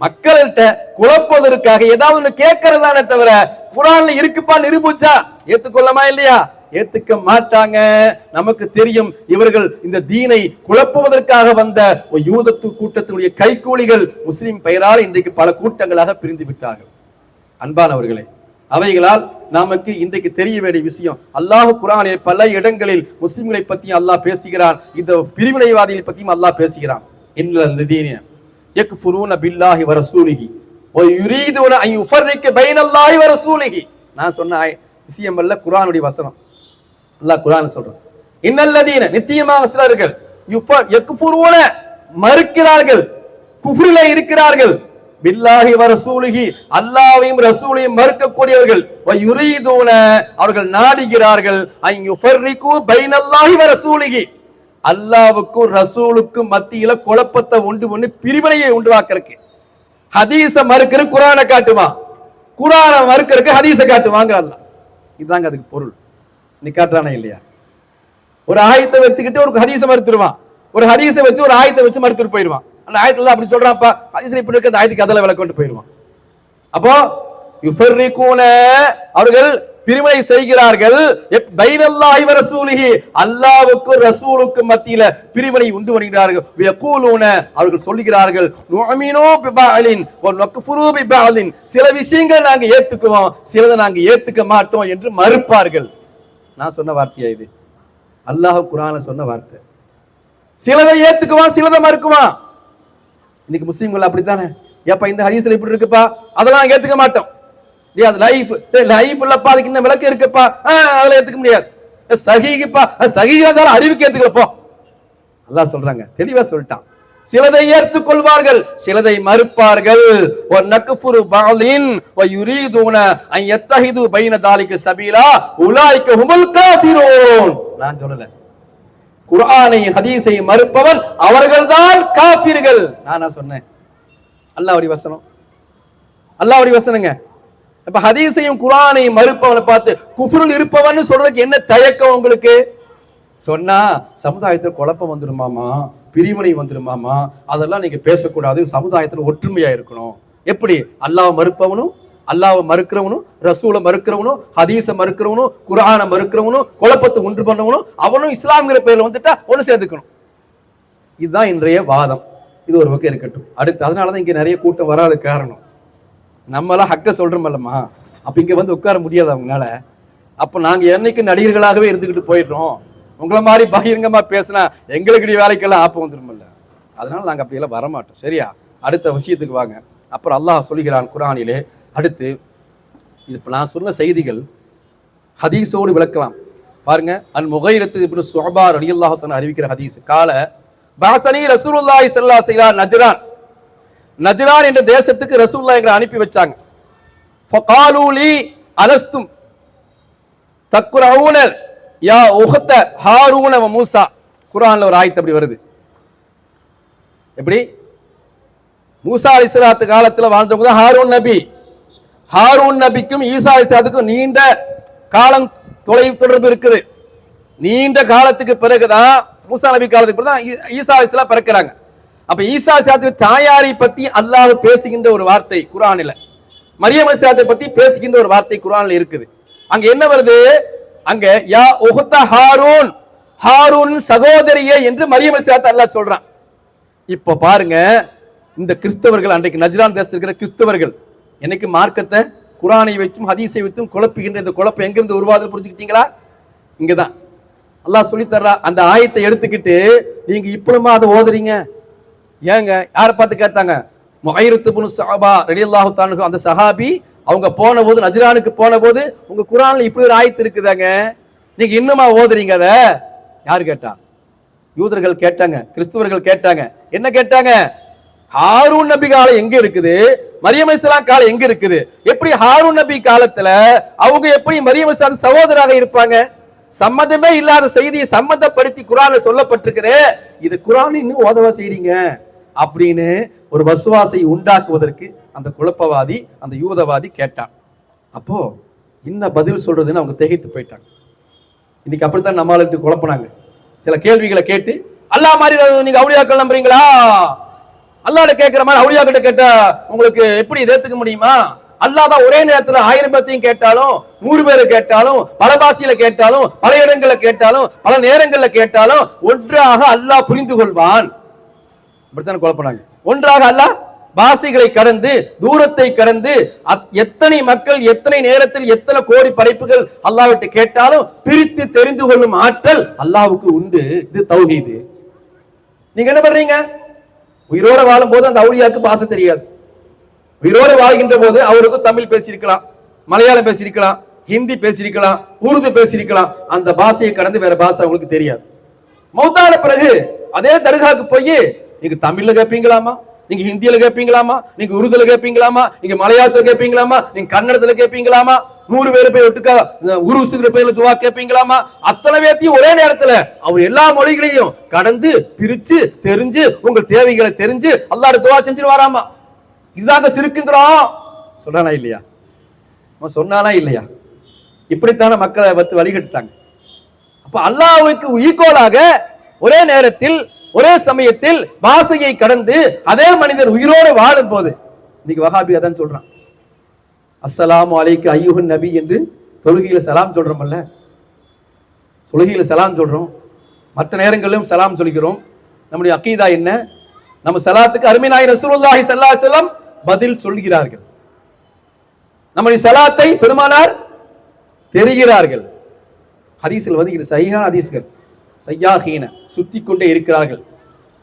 மக்கள்கிட்ட குழப்பதற்காக ஏதாவது ஒண்ணு கேட்கறதானே தவிர குர்ஆன்ல இருக்குப்பா நிரூபிச்சா ஏத்துக்கொள்ளமா இல்லையா? ஏத்துக்க மாட்டாங்க. நமக்கு தெரியும் இவர்கள் இந்த தீனை குழப்புவதற்காக வந்த ஒரு யூதத்து கூட்டத்தினுடைய கைக்கூலிகள் முஸ்லிம் பெயரால் இன்றைக்கு பல கூட்டங்களாக பிரிந்து விட்டார்கள். அன்பானவர்களே, அவைகளால் நமக்கு இன்றைக்கு தெரிய வேண்டிய விஷயம், அல்லாஹ் குர்ஆனில் பல இடங்களில் முஸ்லிம்களை பற்றியும் அல்லாஹ் பேசுகிறான், இந்த பிரிவினைவாதிகளை பற்றியும் அல்லாஹ் பேசுகிறான். இன்னல்லதீன யக்ஃபுரூன பில்லாஹி வ ரசூலிஹி வ யுரீதுன அன் யுஃபர்ரிக பைனல்லாஹி வ ரசூலிஹி. நான் சொன்ன விஷயம் அல்ல, குர்ஆனுடைய வசனம். அல்லாஹ் குர்ஆன் சொல்றான், இன்னல்லதீன, நிச்சயமாக சிலர்கள், யக்ஃபுரூன மறுக்கிறார்கள், குஃப்ரிலே இருக்கிறார்கள், பில்லாஹி வ ரசூலிஹி, அல்லாஹ்வையும் ரசூலையும் மறுக்கக்கூடியவர்கள், வ யுரீதுன, அவர்கள் நாடுகிறார்கள், அன் யுஃபர்ரிகு பைனல்லாஹி வ ரசூலிஹி, அல்லாஹ்வுக்கும் ரசூலுக்கும் மத்தியில குழப்பத்தை உண்டு பண்ணி பிரிவினையை உண்டாக்குறதுக்கு. ஹதீஸ மறுக்கிற குர்ஆனை காட்டுமா, குர்ஆனை மறுக்கிறதுக்கு ஹதீஸை காட்டுவாங்க அல்லாஹ். இதுதாங்க அதுக்கு பொருள். நீ காட்டுறானே இல்லையா? ஒரு ஆயத்தை வச்சுக்கிட்டு ஒரு ஹதீஸை மறுத்துருவான், ஒரு ஹதீஸை வச்சு ஒரு ஆயத்தை வச்சு மறுத்துட்டு போயிடுவான். அந்த ஆயத்துல அப்படி சொல்றான்ப்பா, ஹதீஸ்ல இப்படி இருக்கு, அந்த ஆயத்துக்கு அதெல்லாம் விளக்கொண்டு போயிடுவான். அப்போ யுஃபர்ரிகூன, அவர்கள் பிரிவினை செய்கிறார்கள், பைனல்லாஹி வ ரசூலிஹி, அல்லாஹ்வுக்கும் ரசூலுக்கும் மத்தியில பிரிவினை உண்டு வருகிறார்கள். யகூலூன, அவர்கள் சொல்கிறார்கள், நுஅமினு பிபஅலின் வ நக்ஃபுரு பிபஅலின், சில விஷயங்கள் நாங்க ஏத்துக்குவோம், சிலதை நாங்க ஏத்துக்க மாட்டோம் என்று மறுப்பார்கள். நான் சொன்ன வார்த்தையா இது? அல்லாஹ் குர்ஆன்ல சொன்ன வார்த்தை. சிலதை ஏத்துக்குவான், சிலதை மறுக்குவான். இன்னைக்கு முஸ்லிம்கள் அப்படித்தானே, ஏப்பா இந்த ஹதீஸ்ல இப்படி இருக்குப்பா, அதெல்லாம் ஏத்துக்க மாட்டோம். அது லைஃப் இல்லப்பா, அதுக்கு இன்னும் விளக்கு இருக்குப்பா, அதெல்லாம் ஏத்துக்க முடியாது. சஹீஹ்ப்பா, சஹீஹா இருந்தாலும் அறிவுக்கு ஏத்துக்கலப்போ. அல்லாஹ் சொல்றாங்க, தெளிவா சொல்லிட்டான். சிலதை ஏற்றுக்கொள்வார்கள், சிலதை மறுப்பார்கள். வ நக்ஃபுரு பஅலின் வ யுரீதுன அன் யத்தஹிது பைன தாலிக சபீலா உலாயிக ஹுமுல் காஃபிரூன். நான் சொல்லல, குர்ஆனை ஹதீஸை மறுப்பவன் அவர்கள்தான் காஃபிர்கள். நான் சொன்னேன், அல்லாஹ்வுடைய வசனம், அல்லாஹ்வுடைய வசனங்க. இப்ப ஹதீஸையும் குர்ஆனையும் மறுப்பவனை பார்த்து குஃப்ருல் இருப்பவன் சொல்றதுக்கு என்ன தயக்கம் உங்களுக்கு? சொன்னா சமுதாயத்தில் குழப்பம் வந்துருமாமா, பிரிவினை வந்துருமாமா, அதெல்லாம் நீங்க பேசக்கூடாது, சமுதாயத்தில் ஒற்றுமையா இருக்கணும். எப்படி? அல்லாஹ் மறுப்பவனும், அல்லாஹ் மறுக்கிறவனும், ரசூலை மறுக்கிறவனும், ஹதீஸை மறுக்கிறவனும், குர்ஆனை மறுக்கிறவனும், குழப்பத்தை உண்டு பண்ணவனும் அவனும் இஸ்லாம்ங்கிற பேர்ல வந்துட்டா ஒண்ணு சேர்த்துக்கணும். இதுதான் இன்றைய வாதம். இது ஒரு பக்கம் இருக்கட்டும். அடுத்து அதனாலதான் இங்க நிறைய கூட்டம் வராத காரணம், நம்மளாம் ஹக்க சொல்றோமல்லம்மா, அப்ப இங்க வந்து உட்கார முடியாது அவங்களால. அப்ப நாங்க என்னைக்கு நடிகர்களாகவே இருந்துகிட்டு போயிடுறோம். உங்களை மாதிரி பகிரங்கமா பேசினா எங்களுக்கு வேலைக்கெல்லாம் ஆப்பம் வந்துருமில்ல, அதனால நாங்க அப்படியெல்லாம் வரமாட்டோம். சரியா? அடுத்த விஷயத்துக்கு வாங்க. அப்புறம் அல்லாஹ் சொல்லுகிறான் குர்ஆனிலே, அடுத்து இப்ப நான் சொன்ன செய்திகள் ஹதீஸோடு விளக்கலாம். பாருங்க, அல் முகைரத்து இப்னு ஷுஅபா ரலியல்லாஹு தஆலா அறிவிக்கிற ஹதீஸ். கால பாசனி ரசூலுல்லாஹி ஸல்லல்லாஹு அலைஹி வஸல்லம் நஜ்ரான், நஜ்ரான் என்ற தேசத்துக்கு ரசூலுல்லாஹ் எங்களை அனுப்பி வச்சாங்க. ஃபகாலு லி அலஸ்தும் தக்ரவுன யா உஹத ஹாரூன வ மூசா. குர்ஆன்ல ஒரு ஆயத்து அப்படி வருது. எப்படி? மூசா அலைஹிஸ்ஸலாத்து காலத்துல வாழ்ந்தவங்க தான் ஹாரூன் நபி. ஹாரூன் நபிக்கும் ஈசா அலைஹிஸ்ஸலாத்துக்கும் நீண்ட காலம் தொலைவு தொடர்பு இருக்குது. நீண்ட காலத்துக்கு பிறகுதான், மூசா நபி காலத்துக்கு பிறகு தான் ஈசா அலைஹிஸ்ஸலாம் பிறக்கிறாங்க. அப்ப ஈசா அலைஹிஸ்ஸலாத்து தாயாரை பத்தி அல்லாஹ் பேசுகின்ற ஒரு வார்த்தை குர்ஆனில், மரியம் அலைஹிஸ்ஸலாத்தை பத்தி பேசுகின்ற ஒரு வார்த்தை குர்ஆன்ல இருக்குது. அங்க என்ன வருது? அங்க யா உஹ்த ஹாரூன், ஹாரூன் சகோதரியே என்று மரியம் அலைஹிஸ்ஸலாத்தை அல்லாஹ் சொல்றான். இப்ப பாருங்க, இந்த கிறிஸ்தவர்கள், அன்றைக்கு நஜ்ரான் தேசத்தில் இருக்கிற கிறிஸ்தவர்கள் என்னைக்கு மார்க்கத்தை குர்ஆனை வைத்தும் ஹதீஸை வைத்தும் குழப்புகின்ற இந்த குழப்பம் எங்கிருந்து உருவாதுன்னு புரிஞ்சுக்கிட்டீங்களா? இங்கதான் அல்லாஹ் சொல்லி தர்றா. அந்த ஆயத்தை எடுத்துக்கிட்டு நீங்க இப்பளுமா அதை ஓதுறீங்க ஏங்க? யாரை பார்த்து கேட்டாங்க? முகைரத்து இப்னு ஷுஅபா ரலியல்லாஹு தஆலா அந்த சஹாபி அவங்க போன போது, நஜ்ரானுக்கு போன போது, உங்க குர்ஆன்ல இப்படி ஒரு ஆயத்து இருக்குதாங்க, நீங்க இன்னுமா ஓதுறீங்க? அதை யாரு கேட்டா? யூதர்கள் கேட்டாங்க, கிறிஸ்தவர்கள் கேட்டாங்க. என்ன கேட்டாங்க? ஹாரூன் நபி காலம் எங்க இருக்குது, மரியம் அலைஹிஸ்ஸலாம் காலம் எங்க இருக்குது? எப்படி ஹாரூன் நபி காலத்துல அவங்க எப்படி மரியம் அலைஹிஸ்ஸலாம் சகோதராக இருப்பாங்க? சம்மதமே இல்லாத செய்தியை சம்மதப்படுத்தி குர்ஆன்ல சொல்லப்பட்டிருக்கிறே, இது குர்ஆன் இன்னும் ஓதவா செய்றீங்க அப்படின்னு ஒரு வசுவாசை உண்டாக்குவதற்கு அந்த குழப்பவாதி, அந்த யூதவாதி கேட்டான். அப்போ என்ன பதில் சொல்றதுன்னு அவங்க திகைத்து போயிட்டாங்க. இன்னைக்கு அப்படித்தான் நம்மளுக்கு குழப்பினாங்க. சில கேள்விகளை கேட்டு, அல்லாஹ் மாதிரி நீங்க அவுலியாக்கள் நம்புறீங்களா? அல்லாஹ்ட்ட கேட்கிற மாதிரி அவுலியாக்கிட்ட கேட்டா உங்களுக்கு எப்படி ஏத்துக்க முடியுமா? அல்லாஹ் தான் ஒரே நேரத்துல 1000 பேர்த்தையும் கேட்டாலும், 100 பேரை கேட்டாலும், பல பாஷையில கேட்டாலும், பல இடங்கள்ல கேட்டாலும், பல நேரங்கள்ல கேட்டாலும் ஒன்றாக அல்லாஹ் புரிந்து கொள்வான். இப்படித்தான் குழப்பினாங்க. ஒன்றாக அல்லாஹ் பாஷைகளை கடந்து, தூரத்தை கடந்து, எத்தனை மக்கள் எத்தனை நேரத்தில் எத்தனை கோடி படைப்புகள் அல்லாஹ்விட்டு கேட்டாலும் பிரித்து தெரிந்து கொள்ளும் ஆற்றல் அல்லாஹ்வுக்கு உண்டு. இது தௌஹீது. நீங்க என்ன பண்றீங்க? உயிரோட வாழும் போது அந்த அவுலியாக்கு பாஷை தெரியாது. உயிரோடு வாழ்கின்ற போது அவருக்கு தமிழ் பேசியிருக்கலாம், மலையாளம் பேசியிருக்கலாம், ஹிந்தி பேசியிருக்கலாம், உருது பேசியிருக்கலாம். அந்த பாஷையை கடந்து வேற பாஷை அவங்களுக்கு தெரியாது. மௌத்தான பிறகு அதே தர்காவுக்கு போய் நீங்க தமிழ்ல கேட்பீங்களாமா, நீங்க ஹிந்தியில கேட்பீங்களாமா, நீங்க உருதுல கேட்பீங்களாமா, நீங்க மலையாளத்துல கேட்பீங்களாமா, நீங்க கன்னடத்துல கேட்பீங்களாமா, 100 பேர் போய் ஒட்டுக்கா உருசுகிற பேர்ல துவா கேட்பீங்களாமா? அத்தனை பேர்த்தையும் ஒரே நேரத்துல அவர் எல்லா மொழிகளையும் கடந்து பிரிச்சு தெரிஞ்சு உங்கள் தேவைகளை தெரிஞ்சு அல்லாஹ்ட்ட துவா செஞ்சுட்டு வராமா. இதுதாங்க சிறுக்குங்கிறோம். சொன்னானா இல்லையா? சொன்னானா இல்லையா? இப்படித்தான மக்களை வந்து வழிகெடுத்தாங்க. அப்ப அல்லாஹ்வுக்கு ஈக்குவலாக ஒரே நேரத்தில் ஒரே சமயத்தில் பாஷையை கடந்து அதே மனிதர் உயிரோடு வாழும் போது, இன்னைக்கு வஹாபி அதான் சொல்றான், அஸ்ஸலாமு அலைக்க ஐயுஹன் நபி என்று தொழுகையில சலாம் சொல்றோம்ல, தொழுகையில சலாம் சொல்றோம், மற்ற நேரங்களிலும் சலாம் சொல்கிறோம். நம்முடைய அக்கீதா என்ன? நம்ம சலாத்துக்கு அருமை நாயகம் ரசூலுல்லாஹி ஸல்லல்லாஹு அலைஹி வஸல்லம் பதில் சொல்கிறார்கள். நம்முடைய சலாத்தை பெருமானார் தெரிகிறார்கள். ஹதீஸில் வந்து சஹீஹான ஹதீஸ்கள், சய்யாஹீன சுத்தி கொண்டே இருக்கிறார்கள்.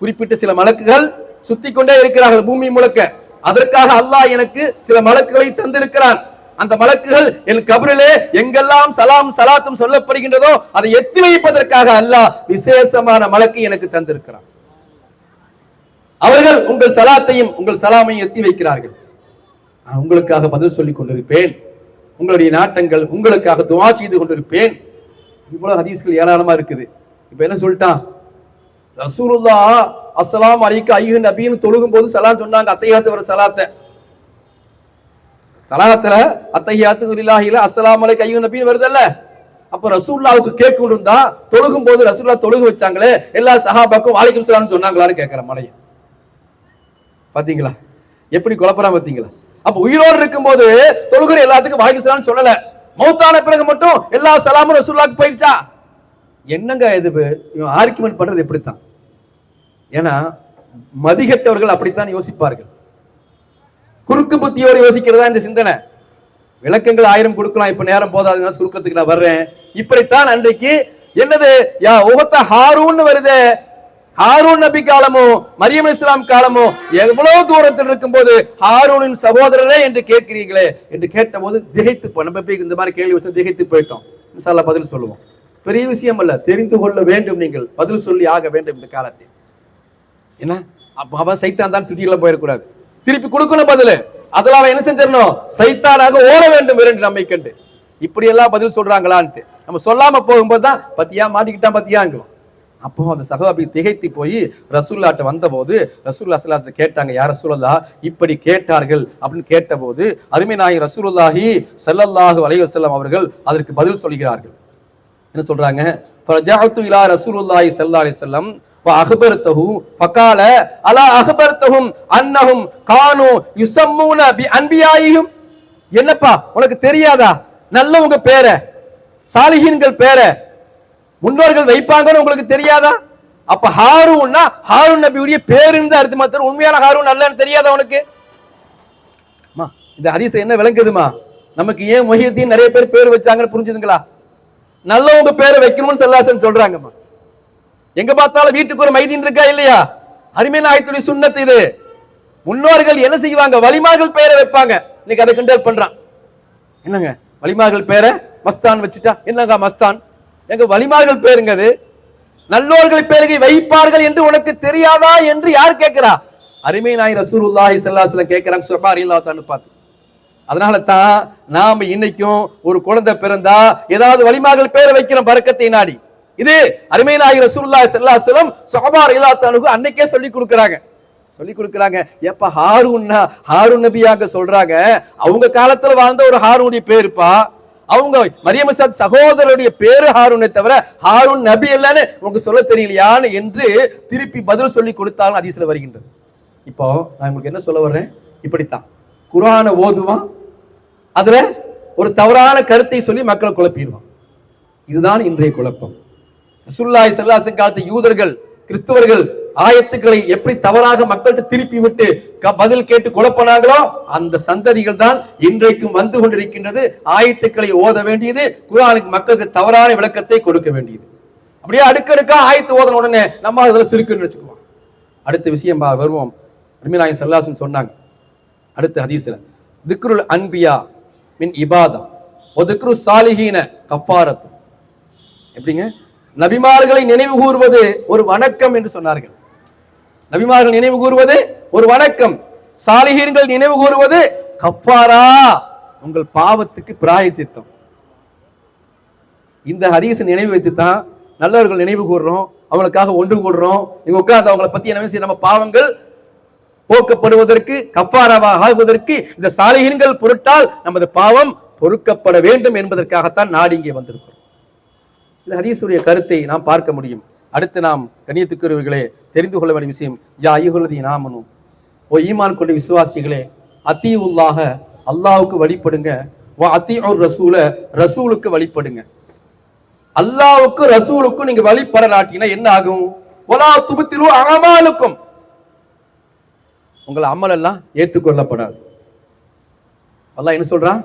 குறிப்பிட்ட சில மலக்குகள் சுத்தி கொண்டே இருக்கிறார்கள் பூமி முழுக்க. அதற்காக அல்லாஹ் எனக்கு சில மலக்குகளை தந்திருக்கிறான். அந்த மலக்குகள் என் கபரிலே எங்கெல்லாம் சலாம் சலாத்தும் சொல்லப்படுகின்றதோ அதை எத்தி வைப்பதற்காக அல்லாஹ் விசேஷமான மலக்கு எனக்கு தந்திருக்கிறான். அவர்கள் உங்கள் சலாத்தையும் உங்கள் சலாமையும் எத்தி வைக்கிறார்கள். நான் உங்களுக்காக பதில் சொல்லிக் கொண்டிருப்பேன், உங்களுடைய நாட்டங்கள் உங்களுக்காக துஆ செய்து கொண்டிருப்பேன். இவ்வளவு ஹதீஸ்கள் ஏராளமா இருக்குது. இப்ப என்ன சொல்லிட்டான்? ரசூலுல்லாஹ் அஸ்ஸலாமு அலைக்க ஐயுஹன் நபின்னு தொழுகும் போது சலாம் சொன்னாங்க. அத்தஹியாத்து வர சலாத்தை சலாத்துல அத்தஹியாத்து லில்லாஹில அஸ்ஸலாமு அலைக்க ஐயுஹன் நபின்னு வருதுல்ல. அப்ப ரசூலுல்லாஹ்வுக்கு கேட்க இருந்தா தொழுகும் போது ரசூலுல்லாஹ் தொழுக வச்சாங்களே, எல்லா சஹாபாக்கும் வலைக்கும் சலாம் சொன்னாங்களான்னு கேட்கிற மலைய பாத்தீங்களா? எப்படி குழப்பறா பாத்தீங்களா? அப்ப உயிரோடு இருக்கும் போது தொழுகிற எல்லாத்துக்கும் வலைக்கும் சலாம் சொல்லல, மௌத்தான பிறகு மட்டும் எல்லா சலாமும் ரசூலுல்லாஹ்க்கு போயிடுச்சா? என்னங்க இது? இவன் ஆர்குமெண்ட் பண்றது எப்படித்தான்? ஏன்னா மதிகட்டவர்கள் அப்படித்தான் யோசிப்பார்கள். குறுக்கு புத்தியோடு யோசிக்கிறதா இந்த சிந்தனை. விளக்கங்கள் 1000 கொடுக்கலாம், இப்ப நேரம் போதாதுன்னா சுருக்கத்துக்கு நான் வர்றேன். இப்படித்தான் அன்றைக்கு என்னது யா உஹத ஹாரூன் வருது. ஹாரூன் நபி காலமோ மரியம் இஸ்லாம் காலமோ எவ்வளவு தூரத்தில் இருக்கும் போது ஹாரூனின் சகோதரரே என்று கேட்கிறீங்களே என்று கேட்ட போது திகைத்து, நம்ம இந்த மாதிரி கேள்வி வச்சு திகைத்து போயிட்டோம். இன்ஷா அல்லாஹ் பதில் சொல்லுவோம். பெரிய விஷயம் அல்ல, தெரிந்து கொள்ள வேண்டும், நீங்கள் பதில் சொல்லி ஆக வேண்டும் இந்த காலத்தில். என்ன அவன் சைத்தான் தான் திட்டியெல்லாம் போயிடக்கூடாது, திருப்பி கொடுக்கணும் பதில். அதில் அவன் என்ன செஞ்சிடணும், சைத்தானாக ஓட வேண்டும் இரண்டு நம்மை கண்டு. இப்படி எல்லாம் பதில் சொல்றாங்களான்ட்டு நம்ம சொல்லாம போகும்போது தான் பத்தியா மாட்டிக்கிட்டான் பத்தியாங்குவோம். அப்போ அந்த சஹாபி திகைத்து போய் ரசூலுல்லாஹ்ட்ட வந்தபோது ரசூலுல்லாஹி ஸல்லல்லாஹு அலைஹி வஸல்லம் கேட்டாங்க, யா ரசூலல்லாஹ் இப்படி கேட்டார்கள் அப்படின்னு கேட்டபோது அருமை நாயகம் ரசூலுல்லாஹி ஸல்லல்லாஹு அலைஹி வஸல்லம் அவர்கள் அதற்கு பதில் சொல்கிறார்கள். என்ன சொல்றாங்க, ஃபரஜஅது இலா ரசூலுல்லாஹி ஸல்லல்லாஹு அலைஹி வஸல்லம் வஅக்பர்தஹு ஃபகால அலா அக்பர்தஹும் அன்னஹும் கானூ யுஸம்மூன பி அன்பியாயிஹிம். என்னப்பா உனக்கு தெரியாதா நல்லவங்க பேரை, சாலிஹீன்கள் பேரை முன்னோர்கள் வைப்பாங்கன்னு உங்களுக்கு தெரியாதா? அப்ப ஹாரூன்னா ஹாரூன் நபியுடைய பேருன்னு தான் அர்த்தமா தரும். உண்மையான ஹாரூன் அல்லன்னு தெரியாதா உனக்கு? இந்த ஹதீஸ் என்ன விளங்குதுமா? நமக்கு ஏன் முஹியத்தீன் நிறைய பேர் பேர் வச்சாங்கன்னு புரிஞ்சுதுங்களா? நல்லவங்க பேரை வைக்கணும்னு ஸல்லல்லாஹு சொல்றாங்கம்மா. எங்க பார்த்தாலும் வீட்டுக்கு ஒரு மைதீன் இருக்கா இல்லையா? அருமை நாயகத்துடைய சுன்னத் இது. முன்னோர்கள் என்ன செய்வாங்க, வலிமார்கள் பேரை வைப்பாங்க. இன்னைக்கு அதை கிண்டல் பண்றான். என்னங்க வலிமார்கள் பேரை மஸ்தான் வச்சுட்டா என்னங்க மஸ்தான்? எங்க வலிமார்கள் பேருங்க அது. நல்லோர்கள் பேருகை வைப்பார்கள் என்று உனக்கு தெரியாதா என்று யார் கேட்கிறா? அருமை நாயகம் ரசூலுல்லாஹி ஸல்லல்லாஹு அலைஹி வஸல்லம் கேட்கிறாங்க சுஹாபா ரலியல்லாஹு அன்ஹு பார்த்து. அதனால தான் நாம இன்னைக்கும் ஒரு குழந்தை பிறந்தா ஏதாவது வலிமார்கள் பேரை வைக்கிறோம் பரக்கத்தை நாடி. இது அருமை நாயகம் ரசூலுல்லாஹி ஸல்லல்லாஹு அலைஹி வஸல்லம் சுஹாபா ரலியல்லாஹு அன்ஹு அன்னைக்கே சொல்லி கொடுக்குறாங்க. எப்ப ஹாரூன்னா ஹாரூன் நபியாக சொல்றாங்க. அவங்க காலத்துல வாழ்ந்த ஒரு ஹாரூனுடைய பேருப்பா. அவங்க மரியம் சகோதரருடைய பேரு ஹாரூனை தவிர ஹாரூன் நபி இல்லன்னு உங்களுக்கு சொல்ல தெரியலையான்னு என்று திருப்பி பதில் சொல்லி கொடுத்தாலும் ஹதீஸ்ல வருகின்றது. இப்போ நான் உங்களுக்கு என்ன சொல்ல வர்றேன், இப்படித்தான் குர்ஆனை ஓதுவான், அதுல ஒரு தவறான கருத்தை சொல்லி மக்களை குழப்பிடுவான். இதுதான் இன்றைய குழப்பம். ரசூலுல்லாஹி ஸல்லல்லாஹு அலைஹி வஸல்லம் காலத்து யூதர்கள் கிறிஸ்தவர்கள் ஆயத்துக்களை எப்படி தவறாக மக்கள்கிட்ட திருப்பி விட்டு பதில் கேட்டு குழப்பினாங்களோ அந்த சந்ததிகள் தான் இன்றைக்கும் வந்து கொண்டிருக்கின்றது. ஆயத்துக்களை ஓத வேண்டியது, குர்ஆனுக்கு மக்களுக்கு தவறான விளக்கத்தை கொடுக்க வேண்டியது. அப்படியே அடுக்கடுக்கா ஆயத்து ஓதன உடனே நம்ம அதில் சிறுக்குன்னு வச்சுக்குவோம். அடுத்த விஷயம் வருவோம். நபி நாயகம் ஸல்லல்லாஹு அலைஹி வஸல்லம் சொன்னாங்க அடுத்த ஹதீஸ்ல, திக்ருல் அன்பியா மின் இபாதா வ திக்ரு சாலிஹீன கஃபாரத்து. எப்படிங்க, நபிமார்களை நினைவு கூறுவது ஒரு வணக்கம் என்று சொன்னார்கள். நபிமார்கள் நினைவு கூறுவது ஒரு வணக்கம், சாலிஹீன்கள் நினைவு கூறுவது கஃபாரா, உங்கள் பாவத்துக்கு பிராயச்சித்தம். இந்த ஹதீஸ் நினைவு வச்சுதான் நல்லவர்கள் நினைவு கூறுறோம், அவங்களுக்காக ஒன்று கூடுறோம். இங்க உட்கார்ந்து அவங்களை பத்தி என்ன செய்ய, நம்ம பாவங்கள் போக்கப்படுவதற்கு கஃபாராவாக ஆகுவதற்கு இந்த சாலிஹீன்கள் பொருட்டால் நமது பாவம் பொறுக்கப்பட வேண்டும் என்பதற்காகத்தான் நாடு இங்கே வந்திருக்கிறோம். இந்த ஹதீஸுடைய கருத்தை நாம் பார்க்க முடியும். அடுத்து நாம் கண்ணியத்துக்குரியவர்களே தெரிந்து கொள்ள வேண்டிய விஷயம், யா அய்யுஹல்லதீன ஆமனூ, ஓ ஈமான் கொண்ட விசுவாசிகளே, அத்தீஉல்லாஹ அல்லாஹ்வுக்கு வழிபடுங்க, வ அத்தீஉர் ரசூல ரசூலுக்கு வழிபடுங்க. அல்லாஹ்வுக்கு ரசூலுக்கு நீங்க வழிபடலாட்டினா என்ன ஆகும்? வலா துப்திலு அமாலுக்கும், உங்கள் அமல் எல்லாம் ஏற்றுக்கொள்ளப்படாது. அல்லாஹ் என்ன சொல்றான்,